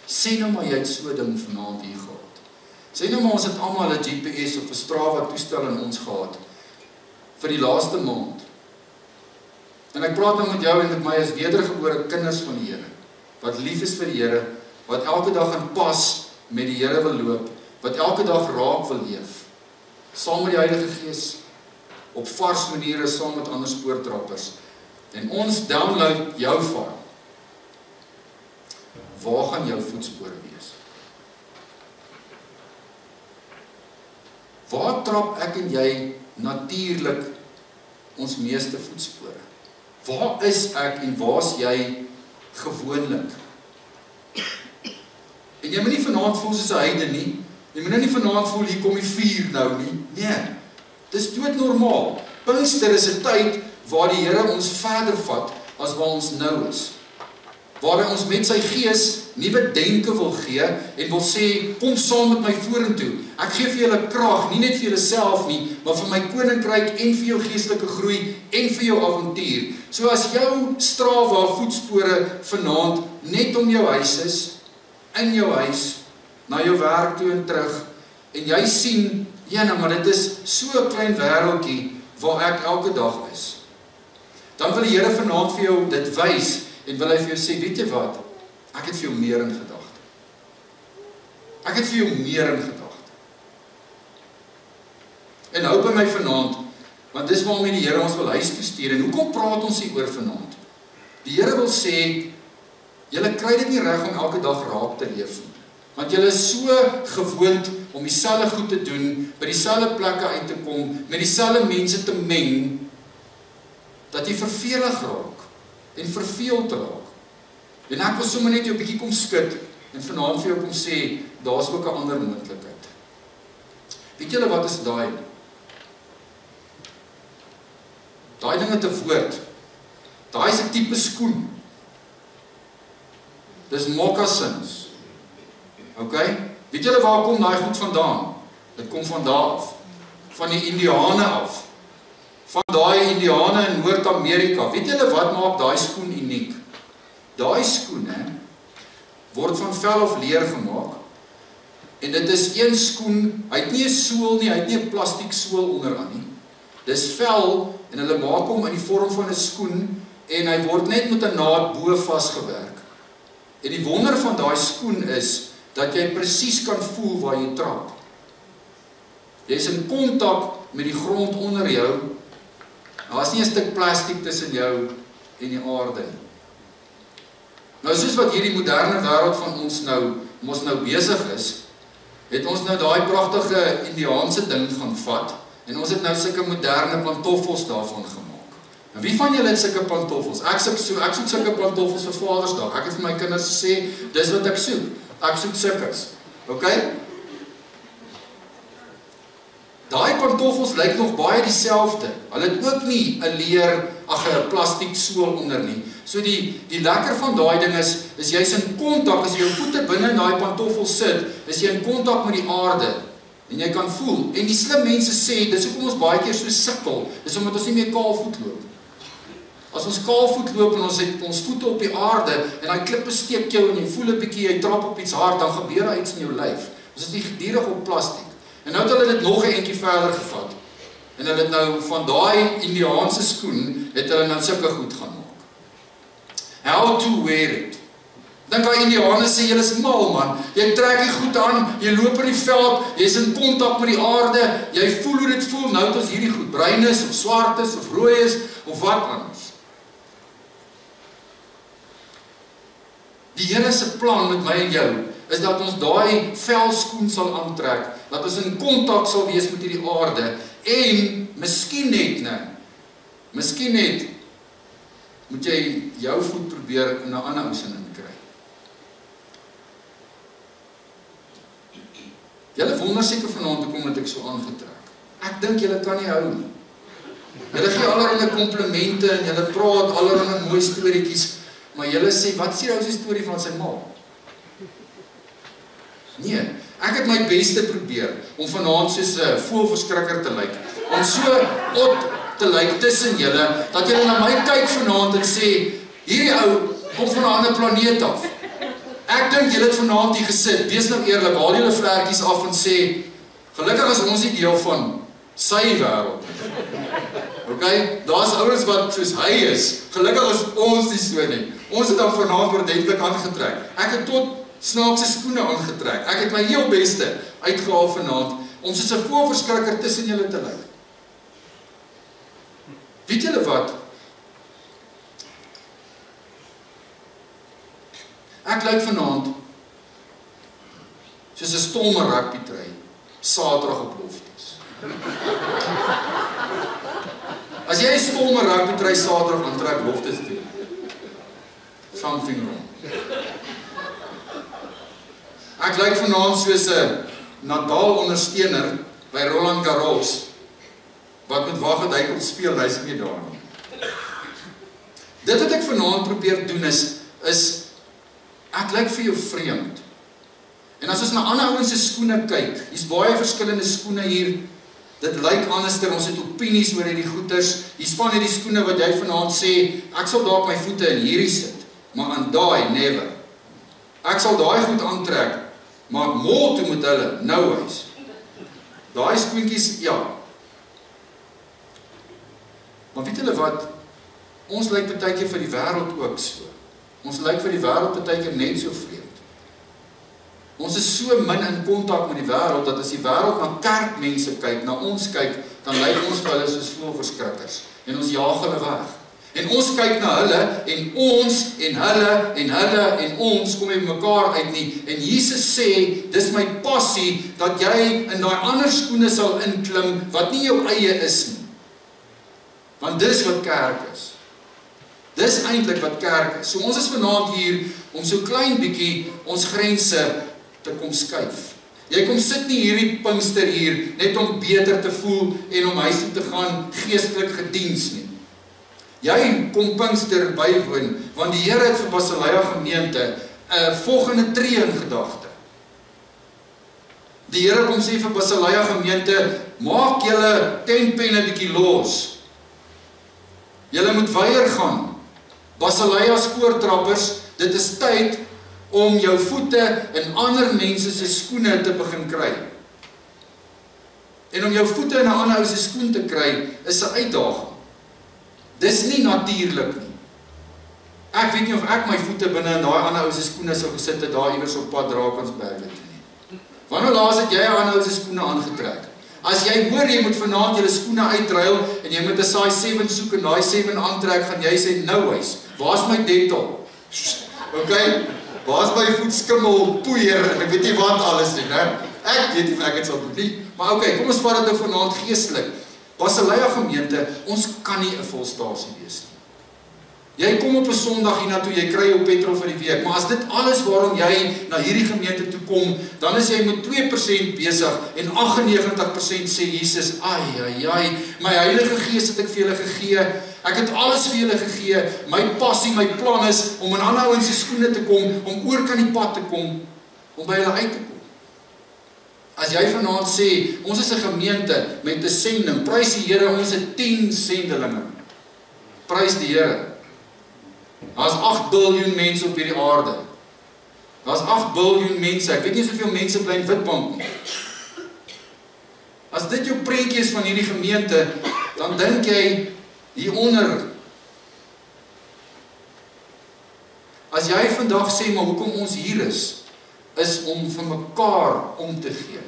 Sê nou maar jy het so 'n ding vanaand hier gehad. Sê nou maar ons het almal 'n GPS of 'n Strava toestel in ons gehad vir die laaste maand. En ek praat nou met jou en met my as wedergebore kinders van die Here, wat lief is vir die Here, wat elke dag in pas met die Here wil loop, wat elke dag raak wil leef, saam met die Heilige Gees, op vars maniere saam met ander spoortrappers. En ons download jou file. Waar gaan jou voetspore wees? Waar trap ek en jy natuurlik ons meeste voetspore? Waar is ek en waar's jy gewoonlik? En jy moet nie vanaand voel soos 'n heiden nie. Jy moet nie vanaand voel hier kom die vuur nou nie. Nee. Dis doodnormaal. Pinkster is 'n tyd waar die Here ons verder vat as waar ons nou is. Waar hy ons met sy Gees nuwe denke wil gee en wil sê, kom saam met my vorentoe. Ek gee vir julle krag, nie net vir julleself nie, maar vir my koninkryk en vir jou geestelike groei en vir jou avontuur. So as jou Strava voetspore vanaand net om jou huis is, in jou huis, na jou werk toe en terug, en jy sien, ja, maar dit is so 'n klein wêreldjie waar ek elke dag is. Dan wil die Here vanaand vir jou dit wys en wil hy vir jou sê, weet jy wat? Ek het vir jou meer in gedagte. Ek het vir jou meer in gedagte. En hou by my vanaand, want dis waarmee die Here ons wil huis toe stuur. En hoekom praat ons hier oor vanaand? Die Here wil sê, julle kry dit nie reg om elke dag raak te leef nie. Want julle is so gewoond om dieselfde goed te doen, by dieselfde plekke uit te kom, met dieselfde mense te meng, dat jy vervelig raak. en verveel te raak. En ek wil sommer net jou 'n bietjie kom skud en vanaand vir jou kom sê, daar's ook 'n ander moontlikheid. Weet julle wat is daai? Daai ding het 'n woord. Daai is 'n tipe skoen. Dis moccasins. Okay? Weet julle waar kom daai goed vandaan? Dit kom van daar af. Van die Indiane af. Van daai Indiane in Noord-Amerika. Weet julle wat maak daai skoen uniek? Daai skoene word van vel of leer gemaak. En dit is een skoen, hy het nie 'n sool nie, hy het nie 'n plastiek sool onderaan nie. Dis vel en hulle maak hom in die vorm van 'n skoen en hy word net met 'n naad bo vasgewerk. En die wonder van daai skoen is dat jy presies kan voel waar jy trap. Jy is in kontak met die grond onder jou. Daar is nie 'n stuk plastiek tussen jou en die aarde nie. Nou soos wat hierdie moderne wêreld van ons nou besig is, het ons nou daai pragtige Indiaanse ding gaan vat en ons het nou sulke moderne pantoffels daarvan gemaak. En wie van julle het sulke pantoffels? Ek soek sulke pantoffels vir Vadersdag. Ek het vir my kinders gesê, dis wat ek soek. Ek soek sulkes. Okay? Daai pantoffels lyk nog baie dieselfde. Hulle het ook nie 'n plastiek sool onder nie. So die lekker van daai ding is jy's in kontak, as jy jou voete binne in daai pantoffel sit, is jy in kontak met die aarde. En jy kan voel. En die slim mense sê, dis hoekom ons baie keer so sukkel. Dis omdat ons nie meer kaalvoet loop. As ons kaalvoet loop en ons het ons voete op die aarde en daai klippe steek jou en jy voel 'n bietjie, jy trap op iets hard, dan gebeur daar iets in jou lyf. Ons is nie gedurig op plastiek. En nou het hulle dit nog 'n entjie verder gevat. En hulle het nou van daai Indiaanse skoen het hulle nou sulke goed gaan maak. How to wear it. Dink daai Indiane sê julle is mal man. Jy trek die goed aan, jy loop in die veld, jy's in kontak met die aarde, jy voel hoe dit voel. Nou het ons hierdie goed, bruin is of swart is of rooi is of wat anders. Die Here se plan met my en jou is dat ons daai velskoen sal aantrek, dat ons in kontak sal wees met hierdie aarde en miskien net moet jy jou voet probeer in 'n ander ou se in kry. Julle wonder seker vanaand hoekom het ek so aangetrek. Ek dink julle kan nie hou nie. Julle gee allerlei komplimente en julle praat allerlei mooi storieetjies, maar julle sê, wat is die ou se storie van sy ma? Nee, ek het my beste probeer om vanaand soos 'n voelverskrikker te lyk. Om so op te lyk tussen julle, dat julle na my kyk vanaand en sê, hierdie ou kom van 'n ander planeet af. Ek dink julle het vanaand hier gesit, wees nou eerlik, haal julle vlekkies af en sê, gelukkig is ons nie deel van sy wêreld. Okay? Daar's ouens wat soos hy is, gelukkig is ons nie so nie. Ons het dan vanaand ordentlik aangetrek. Ek het tot snaakse skoene aangetrek. Ek het my heel beste uitgehaal vanaand, om soos 'n voelverskrikker tussen julle te lyk. Weet julle wat? Ek lyk vanaand soos 'n stomme rugbytry, Saterdag op Loftus. As jy 'n stomme rugbytry Saterdag aantrek Loftus toe, something wrong. Ek lyk vanaand soos 'n Nadal ondersteuner by Roland Garros, wat met Wagga Dijk speel, hy's nie daar nie. Dit wat ek vanaand probeer doen is ek lyk vir jou vreemd. En as ons na ander ouens se skoene kyk, hier's baie verskillende skoene hier. Dit lyk anderster, ons het opinies oor hierdie goeters. Hier's van hierdie skoene wat jy vanaand sê, ek sal dalk my voete in hierdie sit, maar aan daai never. Ek sal daai goed aantrek, maar môre toe moet hulle nou huis. Daai skoentjies, ja. Maar weet julle wat? Ons lyk baie keer vir die wêreld ook so. Ons lyk vir die wêreld baie keer net so vreemd. Ons is so min in kontak met die wêreld, dat as die wêreld na kerkmense kyk, na ons kyk, dan lyk ons vir hulle soos voelverskrikkers. En ons jaag hulle weg. En ons kyk na hulle, en ons, en hulle, en hulle, en ons, kom nie mekaar uit nie. En Jesus sê, dis my passie, dat jy in daai ander skoene sal inklim, wat nie jou eie is nie. Want dis wat kerk is. Dis eintlik wat kerk is. So ons is vanaand hier om so klein bietjie ons grense te kom skuif. Jy kom sit nie hierdie Pinkster hier net om beter te voel en om huis toe te gaan geestelik gediens nie. Jy kom Pinkster bywoon want die Here het vir Basileia gemeente 'n volgende tree in gedagte. Die Here kom sê vir Basileia gemeente, maak julle tentpenne bietjie los. Julle moet weier gaan. Basileia spoortrappers, dit is tyd om jou voete in ander mense se skoene te begin kry. En om jou voete in 'n ander ou se skoen te kry, is 'n uitdaging. Dis nie natuurlik nie. Ek weet nie of ek my voete binne in daai ander ou se skoene sou gesit het daar iewers op pad Drakensberge toe nie. Wanneer laas het jy 'n ander ou se skoene aangetrek? As jy hoor jy moet vanaand jou skoene uitruil en jy moet 'n size 7 soek en daai 7 aantrek, gaan jy sê nou huis. Waar's my Dettol? Okay? Waar's my voetskimmel, poeier en ek weet nie wat alles nie, né? Ek weet nie of ek dit sal doen nie. Maar okay, kom ons vat dit nou vanaand geestelik. Basileia gemeente, ons kan nie 'n volstasie wees nie. Jy kom op 'n Sondag hiernatoe, jy kry jou petrol vir die week, maar as dit alles waarom jy na hierdie gemeente toe kom, dan is jy met 2% besig en 98% sê Jesus, ai, my Heilige Gees het ek vir julle gegee, ek het alles vir julle gegee, my passie, my plan is om in ander ouens se skoene te kom, om oor kan die pad te kom, om by hulle uit te kom. As jy vanaand sê, ons is 'n gemeente met 'n sending, prys die Here, ons het 10 sendelinge. Prys die Here. Daar's 8 biljoen mense op hierdie aarde. Daar's 8 biljoen mense. Ek weet nie soveel mense bly in Witbank nie. As dit jou prentjie is van hierdie gemeente, dan dink jy hieronder. As jy vandag sê, maar hoekom ons hier is om vir mekaar om te gee.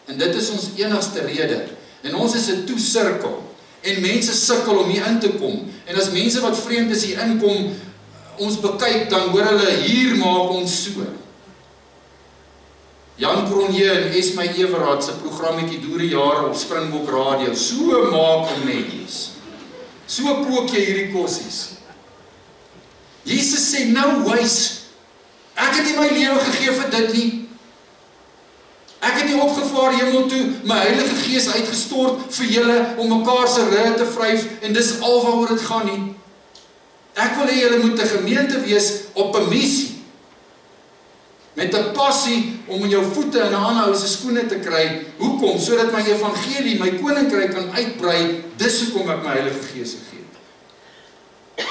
En dit is ons enigste rede. En ons is 'n toesirkel. En mense sukkel om hier in te kom. En as mense wat vreemd is hier inkom, ons bekyk, dan hoor hulle, hier maak ons so. Jan Cronje en Esme Everhard se programmetjie deur die jare op Springbok Radio, so maak 'n mens. So kook jy hierdie kossies. Jesus sê, nou wys, ek het nie my lewe gegee vir dit nie. Ek het nie opgevaar hemel toe, my Heilige Gees uitgestort vir julle om mekaar se rug te vryf en dis al waaroor dit gaan nie. Ek wil hê julle moet 'n gemeente wees op 'n missie. Met 'n passie om in jou voete in 'n ander ou se skoene te kry. Hoekom? Sodat my evangelie, my koninkryk kan uitbrei. Dis hoekom ek my Heilige Gees gegee het.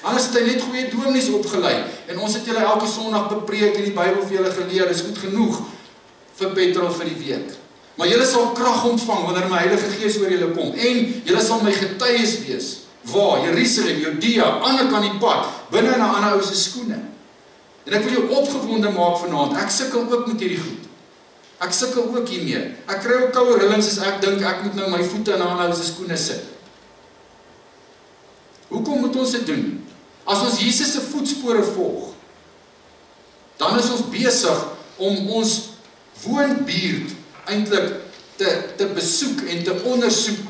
Anders het hy net goeie dominees opgelei en ons het julle elke Sondag bepreek en die Bybel vir julle geleer. Dis goed genoeg vir petrol vir die week. Maar julle sal krag ontvang wanneer my Heilige Gees oor julle kom en julle sal my getuies wees. Waar? Jerusalem, Judea, ander kan die pad, binne in 'n ander ou se skoene. En ek wil jou opgewonde maak vanaand. Ek sukkel ook met hierdie goed. Ek sukkel ook hiermee. Ek kry ook koue rillings as ek dink ek moet nou my voete in 'n ander ou se skoene sit. Hoekom moet ons dit doen? As ons Jesus se voetspore volg, dan is ons besig om ons woonbuurt eintlik te besoek en te ondersoek.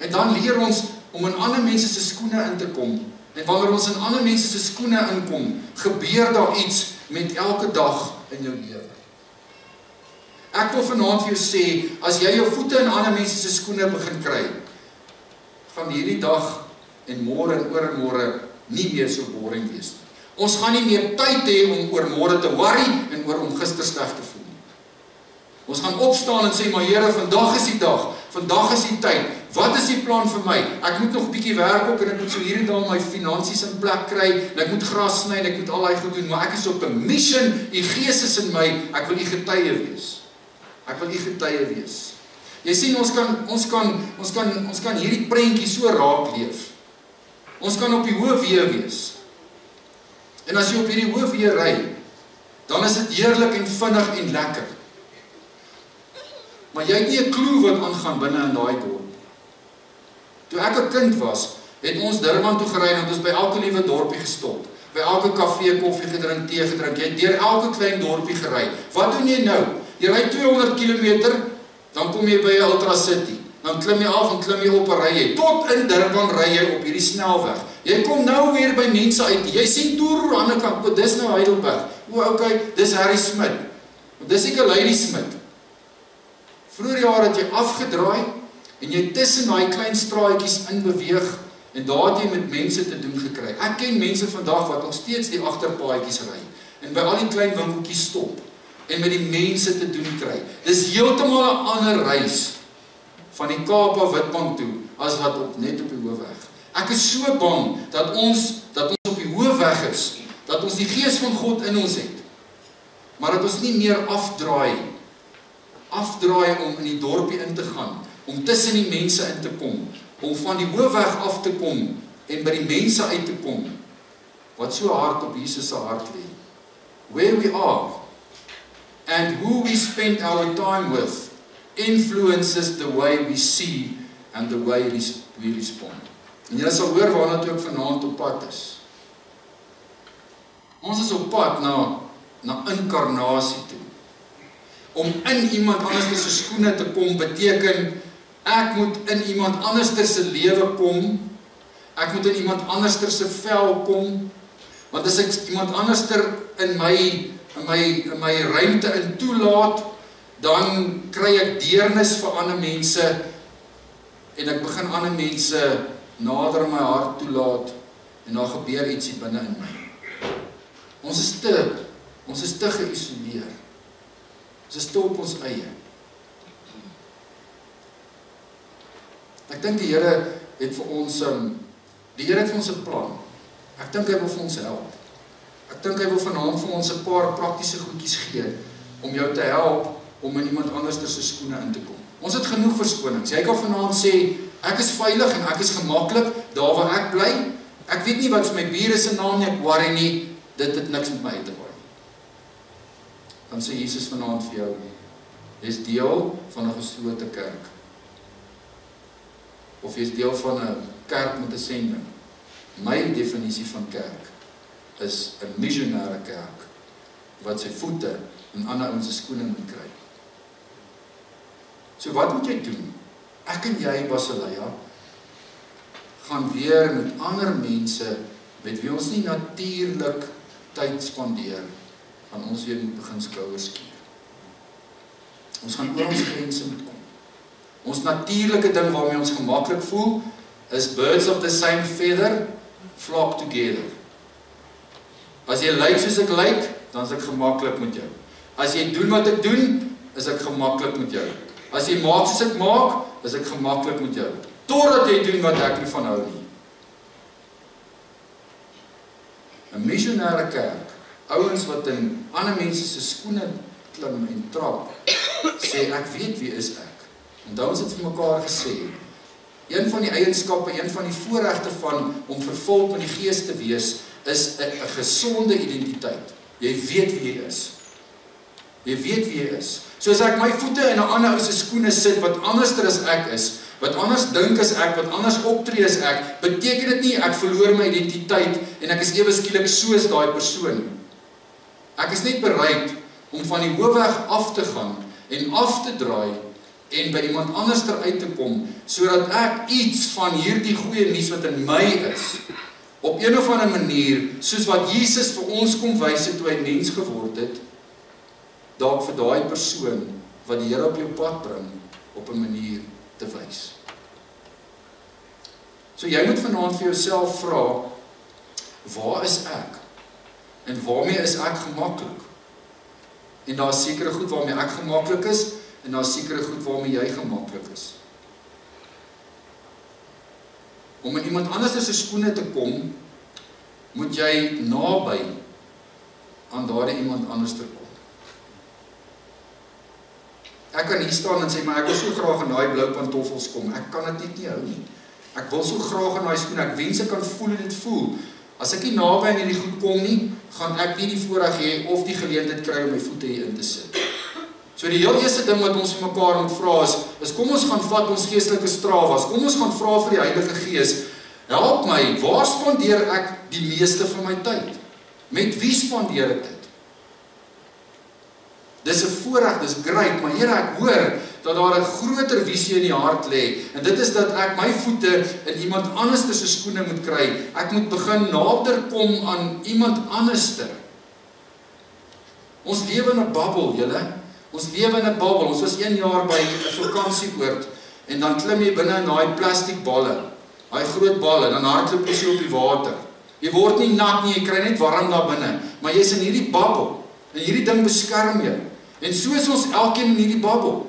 En dan leer ons om in ander mense se skoene in te kom. En wanneer ons in ander mense se skoene inkom, gebeur daar iets met elke dag in jou lewe. Ek wil vanaand vir jou sê, as jy jou voete in ander mense se skoene begin kry, gaan hierdie dag en môre en oormôre nie meer so boring wees nie. Ons gaan nie meer tyd hê om oor môre te worry en oor om gister sleg te voel nie. Ons gaan opstaan en sê, maar Here, vandag is die dag, vandag is die tyd. Wat is die plan vir my? Ek moet nog 'n bietjie werk ook en ek moet so hier en daar my finansies in plek kry en ek moet gras sny en ek moet al daai goed doen, maar ek is op 'n mission. U Gees is in my. Ek wil u getuie wees. Ek wil u getuie wees. Jy sien, ons kan hierdie prentjie so raak leef. Ons kan op die hoë weë wees. En as jy op hierdie hoë weë ry, dan is dit heerlik en vinnig en lekker. Maar jy het nie 'n klou wat aangaan binne in daai dorp. Toe ek 'n kind was, het ons Durban toe gery en ons by elke liewe dorpie gestop. By elke kafee koffie gedrink, tee gedrink. Jy het deur elke klein dorpie gery. Wat doen jy nou? Jy ry 200 km, dan kom jy by 'n Ultra City. dan klim jy af en klim jy op en ry jy. Tot in Durban ry jy op hierdie snelweg. Jy kom nou weer by mense uit. Jy sien toer aan die ander kant, dis nou Heidelberg. Okay, dis Harry Smit. Dis seker Lady Smit. Vroeger jaar het jy afgedraai en jy tussen daai klein straatjies in beweeg en daar het jy met mense te doen gekry. Ek ken mense vandag wat nog steeds die agterpaadjies ry en by al die klein winkeltjies stop en met die mense te doen kry. Dis heeltemal 'n ander reis van die Kaap af Witbank toe as wat net op die hoofweg. Ek is so bang dat ons op die hoofweg is, dat ons die Gees van God in ons het, maar dat ons nie meer afdraai om in die dorpie in te gaan, om tussen die mense in te kom, om van die hoofweg af te kom en by die mense uit te kom, wat so hard op Jesus se hart lê. Where we are and who we spend our time with influences the way we see and the way we respond. En jy sal hoor waarna toe ek vanaand op pad is. Ons is op pad na inkarnasie toe. Om in iemand anders se skoene te kom beteken ek moet in iemand anders se lewe kom. Ek moet in iemand anders se vel kom. Want as ek iemand anders in my ruimte in toelaat, dan kry ek deernis vir ander mense en ek begin ander mense nader in my hart toelaat en daar gebeur ietsie binne in my. Ons is te geïsoleer. Ons is te op ons eie. Ek dink die Here het vir ons 'n plan. Ek dink hy wil vir ons help. Ek dink hy wil vanaand vir ons 'n paar praktiese goedjies gee om jou te help om in iemand anders se skoene in te kom. Ons het genoeg verskonings. Jy kan vanaand sê ek is veilig en ek is gemaklik daar waar ek bly. Ek weet nie wat is my bure se naam nie, ek worry nie. Dit het niks met my te doen. Dan sê Jesus vanaand vir jou, jy is deel van 'n geslote kerk. Of jy is deel van 'n kerk met 'n sending. My definisie van kerk is 'n missionêre kerk wat sy voete in ander ouens se skoene moet kry. So wat moet jy doen? Ek en jy, Basileia, gaan weer met ander mense met wie ons nie natuurlik tyd spandeer, gaan ons weer moet begin skouers keer. Ons gaan oor ons grense moet kom. Ons natuurlike ding waarmee ons gemaklik voel, is birds of the same feather flock together. As jy lyk soos ek lyk, dan is ek gemaklik met jou. As jy doen wat ek doen, is ek gemaklik met jou. As jy maak soos ek maak, is ek gemaklik met jou. Totdat jy doen wat ek nie van hou nie. 'n missionêre kerk, ouens wat in ander mense se skoene klim en trap, sê ek weet wie is ek. Onthou ons het vir mekaar gesê, een van die eienskappe, een van die voorregte van om vervuld met die Gees te wees, is 'n gesonde identiteit. Jy weet wie jy is. Jy weet wie jy is. So as ek my voete in 'n ander ou se skoene sit wat anderster as ek is, wat anders dink as ek, wat anders optree as ek, beteken dit nie ek verloor my identiteit en ek is ewe skielik soos daai persoon. Ek is net bereid om van die hoofweg af te gaan en af te draai en by iemand anderster uit te kom, sodat ek iets van hierdie goeie nuus wat in my is, op een of ander manier, soos wat Jesus vir ons kom wys het toe hy mens geword het, dalk vir daai persoon wat die Here op jou pad bring, op 'n manier te wys. So jy moet vanaand vir jouself vra, waar is ek? En waarmee is ek gemaklik? En daar is sekere goed waarmee ek gemaklik is, en daar is sekere goed waarmee jy gemaklik is. Om in iemand anders se skoene te kom, moet jy naby aan daardie iemand anders te kom. Ek kan hier staan en sê, maar ek wil so graag in daai blou pantoffels kom. Ek kan dit nie hou nie. Ek wil so graag in daai skoene. Ek wens ek kan voel hoe dit voel. As ek nie naby aan hierdie goed kom nie, gaan ek nie die voorreg hê of die geleentheid kry om my voete hier in te sit. So die heel eerste ding wat ons vir mekaar moet vra is kom ons gaan vat ons geestelike strawas. Kom ons gaan vra vir die Heilige Gees. Help my, waar spandeer ek die meeste van my tyd? Met wie spandeer ek dit? Dis 'n voorreg, dis great, maar Here, ek hoor dat daar 'n groter visie in die hart lê. En dit is dat ek my voete in iemand anderste se skoene moet kry. Ek moet begin nader kom aan iemand anderste. Ons lewe in 'n bubbel, julle. Ons lewe in 'n bubbel. Ons was 1 jaar by 'n vakansieoord en dan klim jy binne in daai plastiek balle. Daai groot balle, dan hardloop jy so op die water. Jy word nie nat nie, jy kry net warm daar binne, maar jy's in hierdie bubbel en hierdie ding beskerm jou. En so is ons elkeen in hierdie bubbel.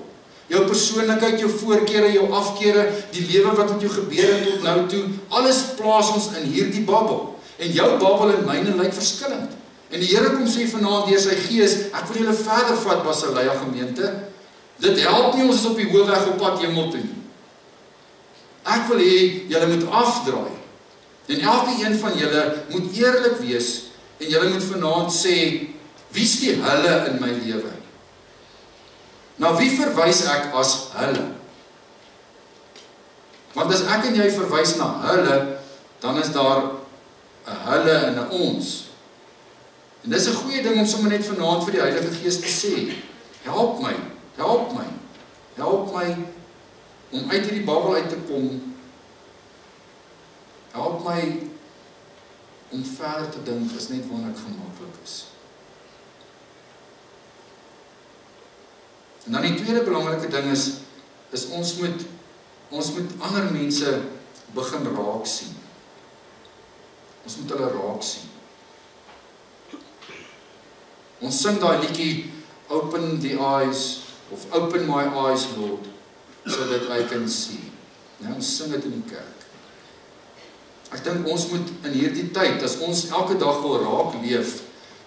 Jou persoonlikheid, jou voorkeure, jou afkeure, die lewe wat met jou gebeur het tot nou toe, alles plaas ons in hierdie bubbel. En jou bubbel en myne lyk verskillend. En die Here kom sê vanaand deur sy Gees, ek wil julle verder vat, Basileia gemeente. Dit help nie ons is op die hoofweg op pad hemel toe nie. Ek wil hê julle moet afdraai. En elke een van julle moet eerlik wees en julle moet vanaand sê, wie is die hulle in my lewe? Na wie verwys ek as hulle? Want as ek en jy verwys na hulle, dan is daar 'n hulle en 'n ons. En dis 'n goeie ding om sommer net vanaand vir die Heilige Gees te sê, help my, help my, help my om uit hierdie bubbel uit te kom. Help my om verder te dink as net wanneer ek gemaklik is. En dan die tweede belangrike ding is ons moet ander mense begin raak sien. Ons moet hulle raak sien. Ons sing daai liedjie, Open the eyes, of Open my eyes, Lord, so that I can see. Nou, ons sing dit in die kerk. Ek dink ons moet in hierdie tyd, as ons elke dag wil raak leef,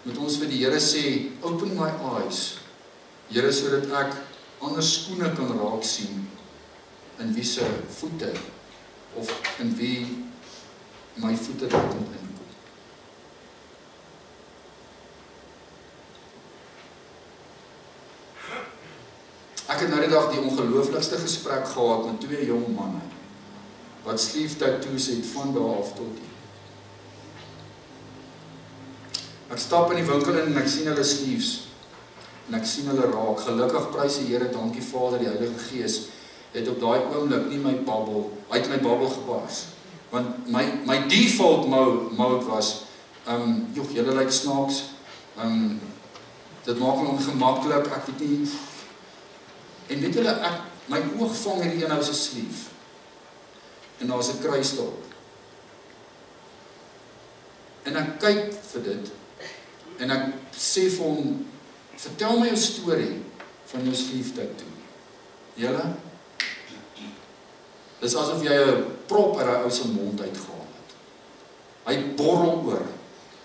moet ons vir die Here sê, open my eyes, Here, sodat ek ander skoene kan raak sien, in wie se voete, of in wie my voete dalk moet inkom. Ek het nou die dag die ongelooflikste gesprek gehad met 2 jong manne, wat sleeve tattoos het van daar af tot hier. Ek stap in die winkel in en ek sien hulle sleeves, en ek sien hulle raak. Gelukkig prys die Here, dankie Vader, die Heilige Gees, het op daai oomblik nie my babbel, uit my babbel gebars. Want my default mode was, julle lyk snaaks, dit maak my ongemaklik, ek weet nie, en weet julle, my oog vang hierdie een ou se sleeve, en daar is 'n kruis daarop. En ek kyk vir dit, en ek sê vir hom, vertel my jou storie van jou sleeve tattoo. Julle? Dis asof jy 'n prop uit 'n ou se mond uitgehaal het. Hy borrel oor.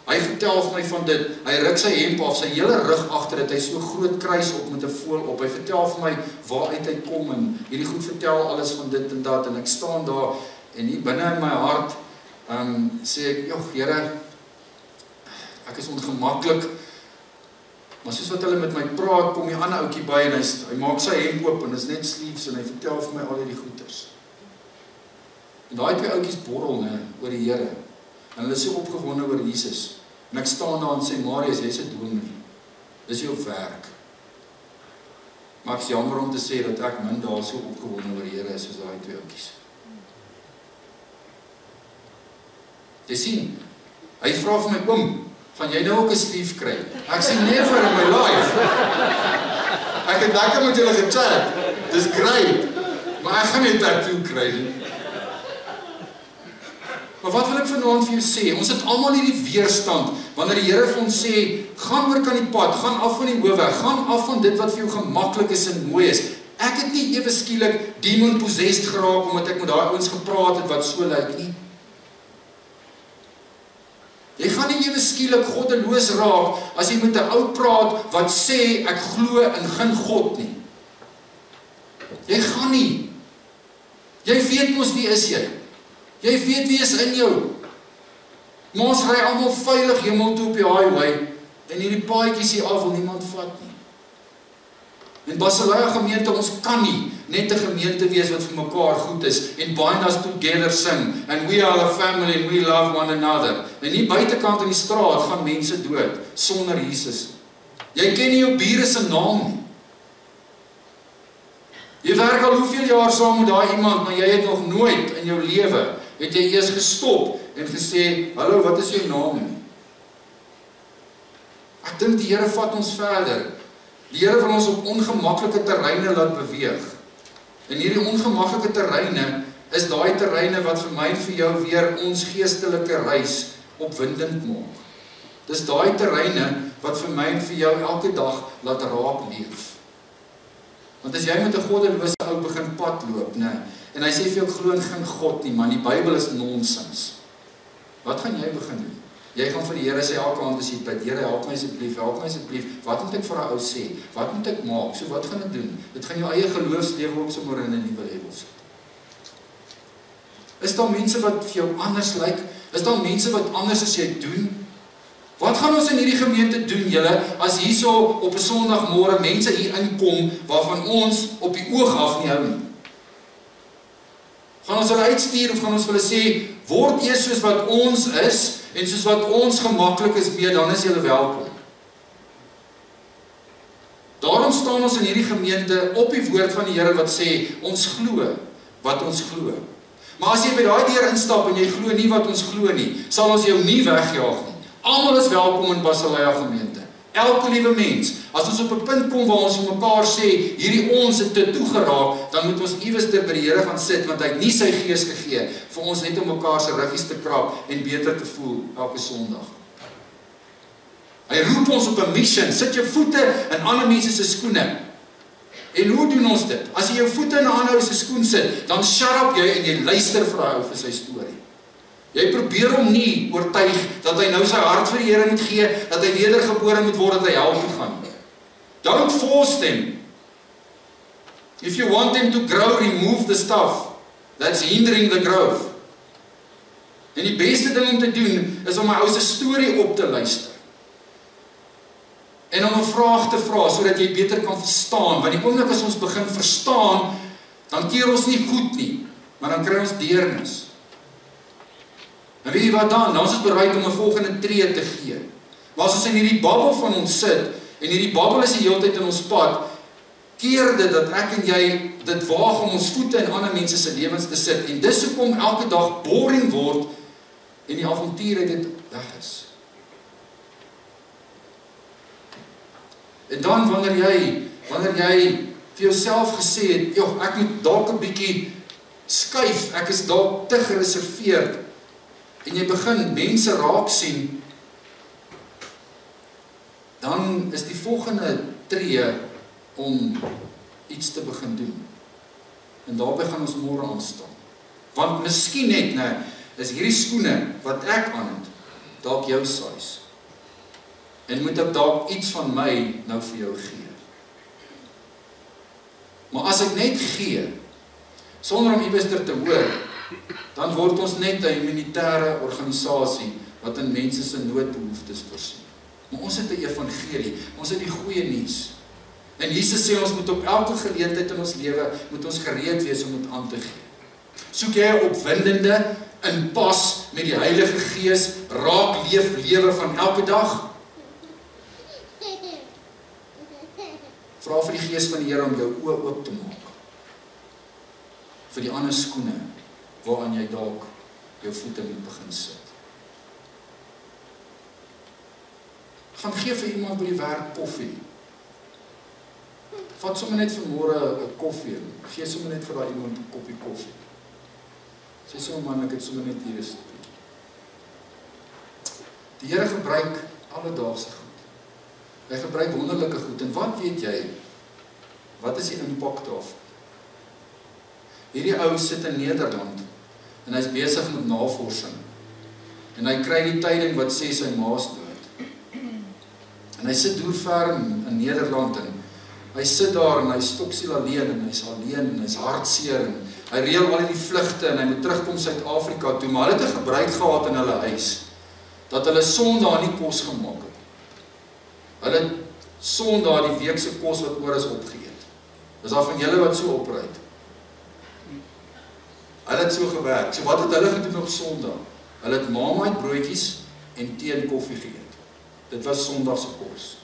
Hy vertel vir my van dit, hy ruk sy hemp af, sy hele rug agter dit, hy so groot kruis op met 'n voël op. Hy vertel vir my waaruit hy kom en hierdie goed vertel alles van dit en dat, en ek staan daar en hier binne in my hart sê ek, "Jogg, Here, ek is ongemaklik." Maar soos wat hulle met my praat, kom die ander ouetjie by en hy maak sy hemp oop en is net sleeves en hy vertel vir my al hierdie goeters. En daai 2 ouetjies borrel oor die Here. En hulle is so opgewonde oor Jesus. En ek staan daar en sê, "Marius, jy's 'n dominee. Dis jou werk." Maar ek is jammer om te sê dat ek min daar so opgewonde oor die Here is soos daai 2 ouetjies. Jy sien, hy vra vir my, "Oom, gaan jy nou ook 'n sleeve kry?" Ek sê, "Never in my life." Ek het lekker met julle gechat. Dis great. Maar ek gaan nie 'n tattoo kry nie. Maar wat wil ek vanaand vir jou sê? Ons het almal hierdie weerstand, wanneer die Here vir ons sê, gaan oor kan die pad, gaan af van die hoofweg, gaan af van dit wat vir jou gemaklik is en mooi is. Ek het nie ewe skielik demon-possessed geraak, omdat ek met daai ouens gepraat het wat so lyk nie. Jy gaan nie ewe skielik goddeloos raak, as jy met 'n ou praat, wat sê, ek glo in geen God nie. Jy gaan nie. Jy weet mos wie is jy. Jy weet wie is in jou. Maar ons ry almal veilig hemel toe op die highway, en hierdie paadjies hier af wil niemand vat nie. En Basileia gemeente, ons kan nie net 'n gemeente wees wat vir mekaar goed is, en bind us together sing, and we are a family and we love one another. En nie buitekant in die straat gaan mense dood, sonder Jesus. Jy ken nie jou bure se naam nie. Jy werk al hoeveel jaar saam met daai iemand, maar jy het nog nooit in jou lewe, het jy eers gestop en gesê, hallo, wat is jou naam nie? Ek dink die Here vat ons verder. Die Here wil ons op ongemaklike terreine laat beweeg. En hierdie ongemaklike terreine is daai terreine wat vir my en vir jou weer ons geestelike reis opwindend maak. Dis daai terreine wat vir my en vir jou elke dag laat raak leef. Want as jy met 'n goddelose ou begin pad loop, nee, en hy sê vir jou glo in geen God nie, man, die Bybel is nonsens. Wat gaan jy begin doen? Jy gaan vir die Here sê elke aand as jy bid, Here help my asseblief, wat moet ek vir 'n ou sê? Wat moet ek maak? So wat gaan ek doen? Dit gaan jou eie geloofslewe ook sommer in 'n nuwe level sit. Is daar mense wat vir jou anders lyk? Is daar mense wat anders as jy doen? Wat gaan ons in hierdie gemeente doen, julle, as hierso op 'n Sondagmôre mense hier inkom waarvan ons op die oog af nie hou nie? Gaan ons hulle uitstuur of gaan ons vir hulle sê, word eers soos wat ons is en soos wat ons gemaklik is mee, dan is julle welkom. Daarom staan ons in hierdie gemeente op die woord van die Here wat sê, ons glo wat ons glo. Maar as jy by daai deur instap en jy glo nie wat ons glo nie, sal ons jou nie wegjaag nie. Almal is welkom in Basileia gemeente. Elke liewe mens. As ons op 'n punt kom waar ons vir mekaar sê, hierdie ons het te toe geraak, dan moet ons iewers by die Here gaan sit, want hy het nie sy gees gegee vir ons net om mekaar se ruggies te krap en beter te voel elke Sondag. Hy roep ons op 'n mission, sit jou voete in ander mense se skoene. En hoe doen ons dit? As jy jou voete in 'n ander se skoen sit, dan shut up jy en jy luister vir daai ou vir sy storie. Jy probeer hom nie oortuig dat hy nou sy hart vir die Here moet gee, dat hy wedergebore moet word, dat hy hel toe gaan. Don't force them. If you want them to grow, remove the stuff that's hindering the growth. En die beste ding om te doen, is om my ou se storie op te luister. En om 'n vraag te vra, sodat jy beter kan verstaan, want die oomblik as ons begin verstaan, dan keer ons nie goed nie, maar dan kry ons deernis. En weet jy wat dan? Dan is ons bereid om 'n volgende tree te gee. Maar as ons in hierdie babbel van ons sit, en hierdie babbel is die hele tyd in ons pad, keer dit dat ek en jy dit waag om ons voete in ander mense se lewens te sit, en dis hoekom elke dag boring word, en die avontuur uit dit weg is. En dan wanneer jy vir jouself gesê het, joh, ek moet dalk 'n bietjie skuif, ek is dalk te gereserveerd, en jy begin mense raak sien, dan is die volgende tree om iets te begin doen. En daarby gaan ons môre aanstaan. Want miskien net, is hierdie skoene wat ek aan het, dalk jou size. En moet ek dalk iets van my nou vir jou gee. Maar as ek net gee, sonder om iewers te hoor, dan word ons net 'n humanitêre organisasie wat in mense se noodbehoeftes voorsien. Maar ons het 'n evangelie, ons het die goeie nuus. En Jesus sê ons moet op elke geleentheid in ons lewe moet ons gereed wees om dit aan te gee. Soek jy 'n opwindende, in pas met die Heilige Gees, raak lewe van elke dag? Vra vir die Gees van die Here om jou oë oop te maak vir die ander skoene waaraan jy dalk jou voete moet begin sit. Gaan gee vir iemand by die werk koffie. Vat sommer net vanmôre 'n koffie en gee sommer net vir daai iemand 'n koppie koffie. Sê so man, ek het sommer net hier 'n stukkie. Die Here gebruik alledaagse goed. Hy gebruik wonderlike goed. En wat weet jy? Wat is die impak daarvan? Hierdie ou sit in Nederland en hy's besig met navorsing. En hy kry die tyding wat sê sy ma's dood. En hy sit deur in Nederland en hy sit daar en hy stoksiel alleen en hy's alleen en hy's hartseer en hy reël al die vlugte en hy moet terugkom Suid-Afrika toe, maar hulle het 'n gebruik gehad in hulle huis dat hulle Sondag nie kos gemaak het. Hulle het Sondag die week se kos wat oor is opgeëet. Is daar van julle wat so opruit? Hulle het so gewerk. So wat het hulle gedoen op Sondag? Hulle het Marmite broodjies en tee en koffie geëet. Dit was Sondag se kos.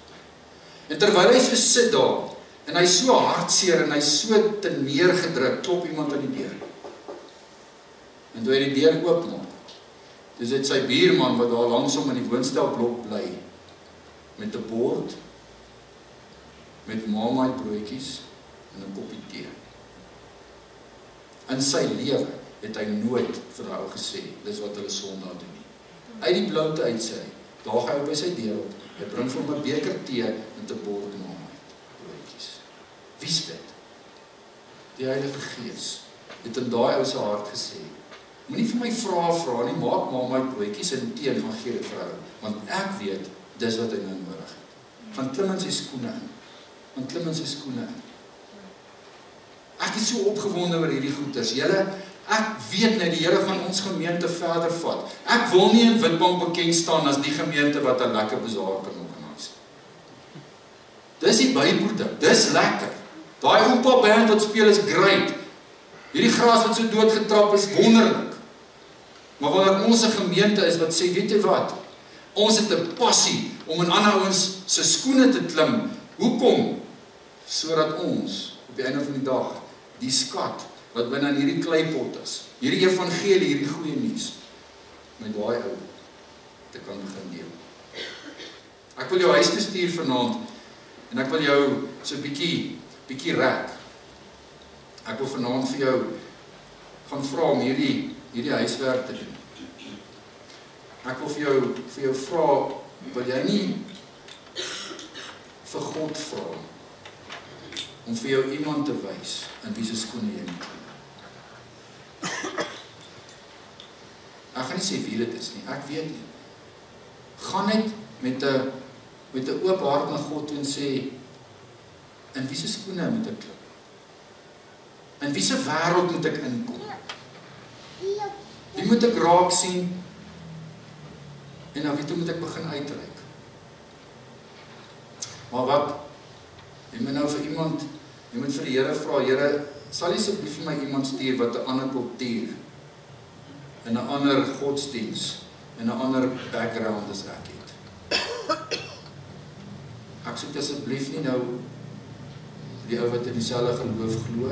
En terwyl hy so sit daar, En hy is so hartseer en hy is so te neergedruk, klop iemand aan die deur. En toe hy die deur oopmaak, dis dit sy buurman wat daar langsom in die woonstelblok bly, met 'n bord, met Marmite broodjies en 'n koppie tee. In sy lewe het hy nooit vir haar gesê, dis wat hulle Sondag doen nie. Uit die bloute uit sê hy, daag hy op by sy deur op, hy bring vir hom 'n beker tee met 'n bord Marmite broodjies. Wie's dit? Die Heilige Gees het in daai ou se hart gesê, moenie vir my vra nie, maak Marmite broodjies en tee en gaan gee dit vir haar, want ek weet, dis wat hy nou nodig het. Gaan klim in sy skoene in. Ek is so opgewonde oor hierdie goeters. Julle, ek weet net, die Here gaan ons gemeente verder vat. Ek wil nie in Witbank bekend staan as die gemeente wat 'n lekker bazaar kan organiseer. Dis die byboete, dis lekker. Daai oupa band wat speel is great. Hierdie gras wat so doodgetrap is, wonderlik. Maar wanneer ons 'n gemeente is wat sê, weet jy wat? Ons het 'n passie om in ander ouens se skoene te klim. Hoekom? Sodat ons op die einde van die dag die skat wat binne in hierdie kleipot is, hierdie evangelie, hierdie goeie nuus met daai ou te kan begin deel. Ek wil jou huis toe stuur vanaand en ek wil jou so bietjie rek. Ek wil vanaand vir jou gaan vra om hierdie huiswerk te doen. Ek wil vir jou vra, wil jy nie vir God vra om vir jou iemand te wys in wie se skoene jy moet klim? Ek gaan nie sê wie dit is nie, ek weet nie. Gaan net met 'n oop hart na God toe en sê, in wie se skoene moet ek klim? In wie se wêreld moet ek inkom? Wie moet ek raak sien? En na wie toe moet ek begin uitreik? Maar wat? Jy moet nou vir iemand, jy moet vir die Here vra, Here, sal jy asseblief vir my iemand stuur wat 'n ander kultuur, en 'n ander godsdiens, en 'n ander background as ek het. Ek soek asseblief nie nou die ou wat in dieselfde geloof glo,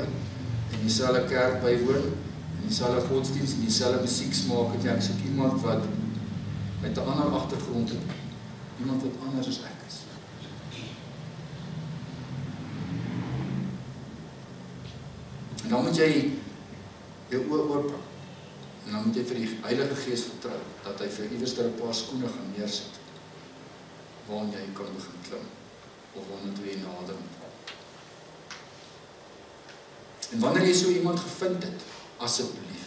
en dieselfde kerk bywoon, en dieselfde godsdiens, en dieselfde musiek smaak het, ek soek iemand wat met 'n ander agtergrond het, iemand wat anders as ek is. En dan moet jy jou oë oop, en dan moet jy vir die Heilige Gees vertrou, dat hy vir iewers 'n paar skoene gaan neersit, waarin jy kan begin klim, of waarin jy nader moet kom. En wanneer jy so iemand gevind het, asseblief,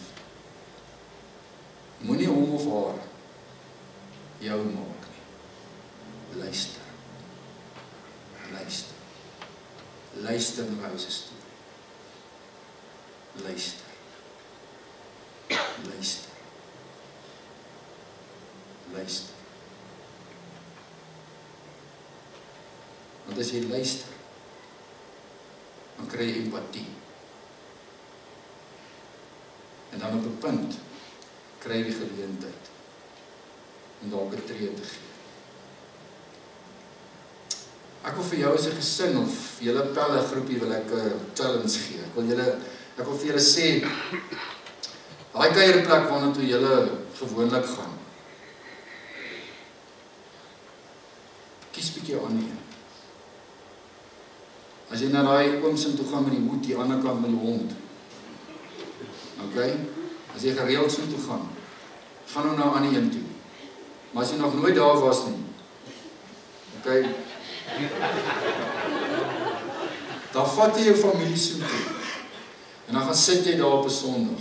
moenie hom of haar jou maak nie. Luister. Luister na jou se storie. Luister. Want as jy luister, dan kry jy empatie. En dan op 'n punt kry jy die geleentheid om dalk 'n tree te gee. Ek wil vir jou as 'n gesin of julle pelle groepie wil ek 'n challenge gee. Ek wil vir julle sê, daai kuierplek waarna toe julle gewoonlik gaan, kies bietjie 'n ander een. As jy na daai ooms toe gaan met die hoed, die ander kant met die hond. Okay? As jy gereeld so toe gaan nou na 'n ander een toe. Maar as jy nog nooit daar was nie, okay, dan vat jy jou familie so toe, en dan gaan sit jy daar op 'n Sondag.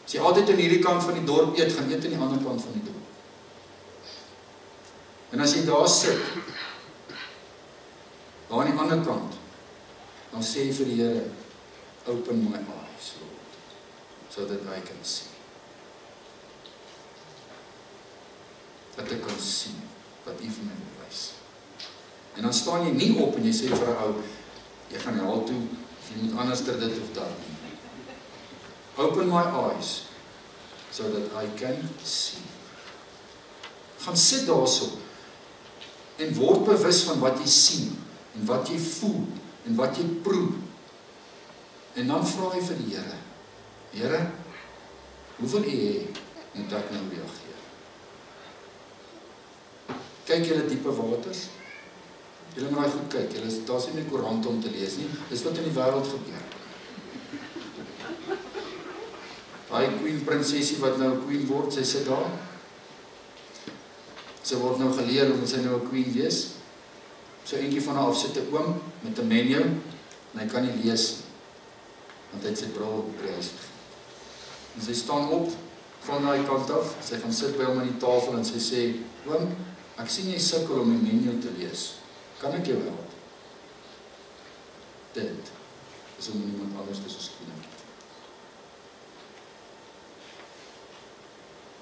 As jy altyd aan hierdie kant van die dorp eet, gaan eet aan die ander kant van die dorp. En as jy daar sit, daar aan die ander kant, dan sê jy vir die Here, open my eyes, Lord, so that I can see. Dat ek kan sien wat U vir my wil wys. En dan staan jy nie op en jy sê vir 'n ou, jy gaan hel toe, of jy moet anders dit of dat nie. Open my eyes, so that I can see. Gaan sit daarso, en word bewus van wat jy sien. en wat jy voel, en wat jy proe. En dan vra jy vir die Here, Here, hoe wil U hê moet ek nou reageer? Kyk julle diepe waters? Julle moet goed kyk, daar's nie 'n koerant om te lees nie, dis wat in die wêreld gebeur. Daai queen prinsesie wat nou 'n queen word, sy sit daar. Sy word nou geleer hoe moet sy nou 'n queen wees. So eentjie van haar af sit 'n oom met 'n menu en hy kan nie lees nie, want hy het sy bril op die huis gegee. En sy staan op van daai kant af, sy gaan sit by hom aan die tafel en sy sê, oom, ek sien jy sukkel om die menu te lees. Kan ek jou help? Dit is om iemand anders te skoon.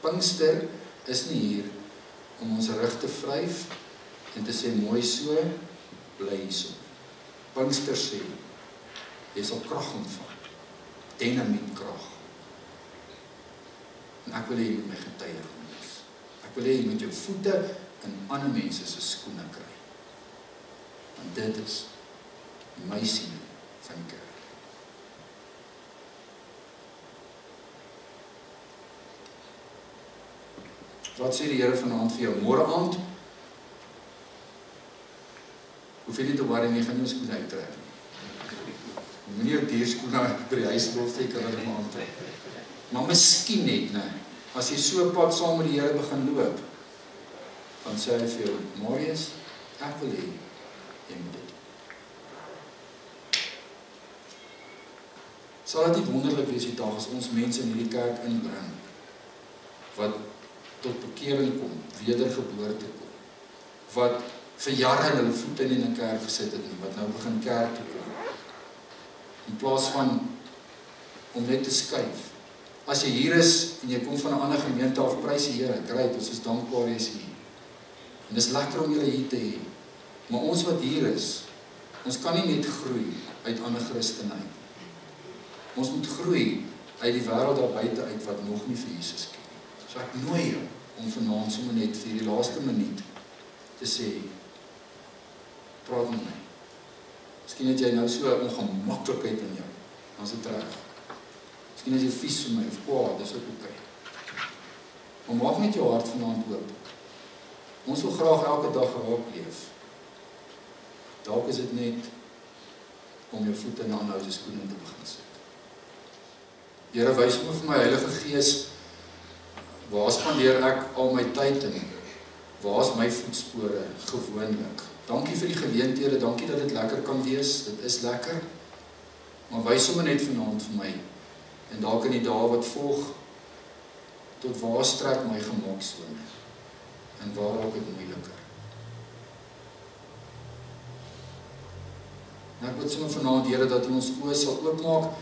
Pinkster is nie hier om ons rug te vryf en te sê mooi so, bly so. Pinkster sê, jy sal krag ontvang, dynamietkrag. En ek wil hê jy moet my getuie wees. Ek wil hê jy moet jou voete in ander mense se skoene kry. Want dit is my siening van die kerk. Wat sê die Here vanaand vir jou? Môre aand hoef jy nie te worry nie, gaan jy jou skoene uittrek nie. Moenie jou dierskoene by die huis lofte kan hulle maar aantrek. Maar miskien net, né? As jy so 'n pad saam met die Here begin loop, dan sê hy vir jou, Marius, ek wil hê jy moet dit. Sal dit nie wonderlik wees die dag as ons mense in hierdie kerk inbring, wat tot bekering kom, wedergeboorte kom, wat vir jare hulle voete nie in 'n kerk gesit het nie, wat nou begin kerk toe kom. In plaas van om net te skuif. As jy hier is en jy kom van 'n ander gemeente af, prys die Here, great, ons is dankbaar jy is hier. En dis lekker om julle hier te hê. Maar ons wat hier is, ons kan nie net groei uit ander Christene uit. Ons moet groei uit die wêreld daar buite uit wat nog nie vir Jesus ken. So ek nooi jou om vanaand sommer net vir die laaste minuut te sê, praat met my. Miskien het jy nou so 'n ongemaklikheid in jou, dan is dit reg. Miskien is jy vies vir my of kwaad, dis ook oké. Maar maak net jou hart vanaand oop. Ons wil graag elke dag raak leef. Dalk is dit net om jou voete in ander se skoene te begin sit. Here, wys my vir my Heilige Gees, waar spandeer ek al my tyd in? Waar is my voetspore gewoonlik? Dankie vir die geleenthede, dankie dat dit lekker kan wees, dit is lekker. Maar wys sommer net vanaand vir my, en dalk in die dae wat volg, tot waar strek my gemaksone, en waar raak dit moeiliker. En ek bid sommer vanaand, Here, dat U ons oë sal oopmaak,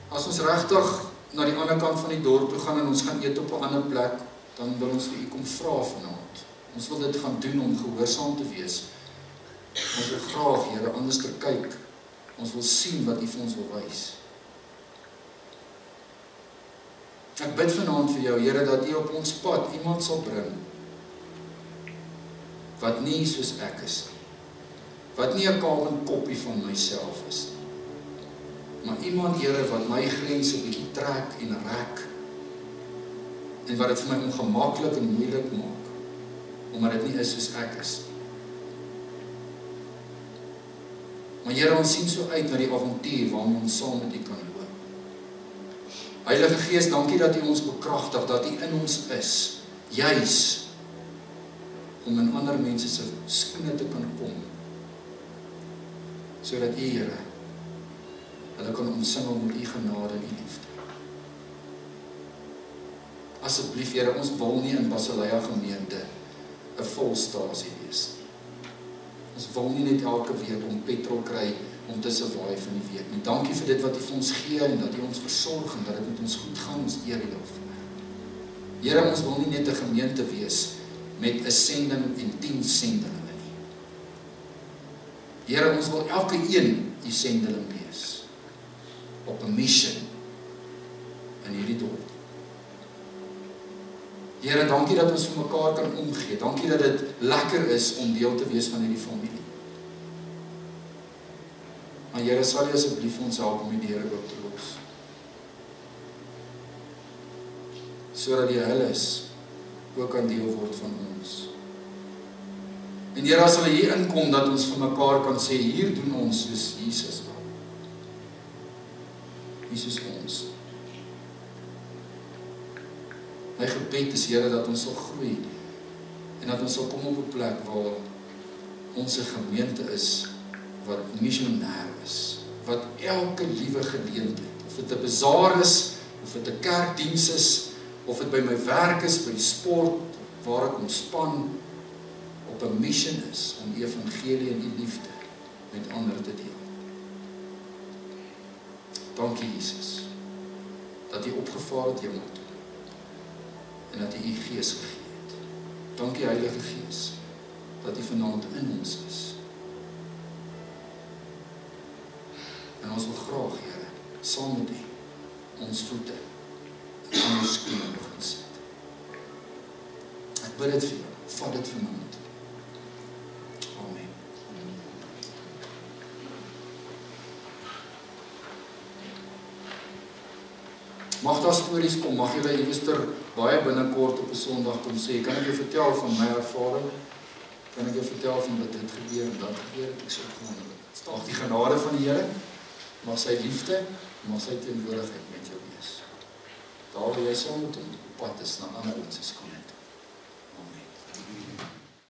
as ons regtig na die ander kant van die dorp toe gaan en ons gaan eet op 'n ander plek, dan wil ons vir U kom vra vanaand. Ons wil dit gaan doen om gehoorsaam te wees. Ons wil graag, Here, anders te kyk. Ons wil sien wat U vir ons wil wys. Ek bid vanaand vir jou, Here, dat U op ons pad iemand sal bring wat nie soos ek is nie. Wat nie 'n carbon kopie van myself is nie. Maar iemand, Here, wat my grense bietjie trek en rek en wat dit vir my ongemaklik en moeilik maak, omdat dit nie is soos ek is nie. Maar Here, ons sien so uit na die avontuur waarmee ons saam met U kan loop. Heilige Gees, dankie dat U ons bekragtig, dat U in ons is, juis om in ander mense se skoene te kan kom, sodat U, Here, hulle kan omsingel met U genade en U liefde. Asseblief, Here, ons wil nie in Basileia gemeente 'n volstasie wees nie. Ons wil nie net elke week om petrol kry om te survive in die week nie. Dankie vir dit wat U vir ons gee en dat U ons versorg en dat dit met ons goed gaan, ons eer U daarvoor. Here, ons wil nie net 'n gemeente wees met 'n sending en 10 sendelinge nie. Here, ons wil elke een U sendeling wees op 'n missie in hierdie dorp. Here, dankie dat ons vir mekaar kan omgee. Dankie dat dit lekker is om deel te wees van hierdie familie. Maar Here, sal U asseblief ons help om die deure oop te los. Sodat die Heiles ook kan deel word van ons. En Here, as hulle hier inkom, dat ons vir mekaar kan sê, hier doen ons soos Jesus wil. Nie soos ons. My gebed is, Here, dat ons sal groei, en dat ons sal kom op 'n plek waar ons 'n gemeente is, wat missionêr is, wat elke liewe geleentheid, of dit 'n bazaar is, of dit 'n kerkdiens is, of dit by my werk is, by die sport, waar ek ontspan, op 'n mission is, om die evangelie en die liefde met ander te deel. Dankie Jesus, dat U opgevaar het hemel toe, en dat U U Gees gegee het. Dankie Heilige Gees, dat U vanaand in ons is. En ons wil graag, Here, saam met U, ons voete in ons skoene begin sit. Ek bid dit vir jou, vat dit vanaand. Amen. Mag daar stories kom, mag julle ewester baie binnekort op 'n Sondag kom sê, kan ek jou vertel van my ervaring? Kan ek jou vertel van wat dit gebeur en dat gebeur? Ek sê gewoon, mag die genade van die Here, mag sy liefde, mag sy teenwoordigheid met jou wees. Daar waar jy saam met hom op pad is na ander mense se kom. Amen.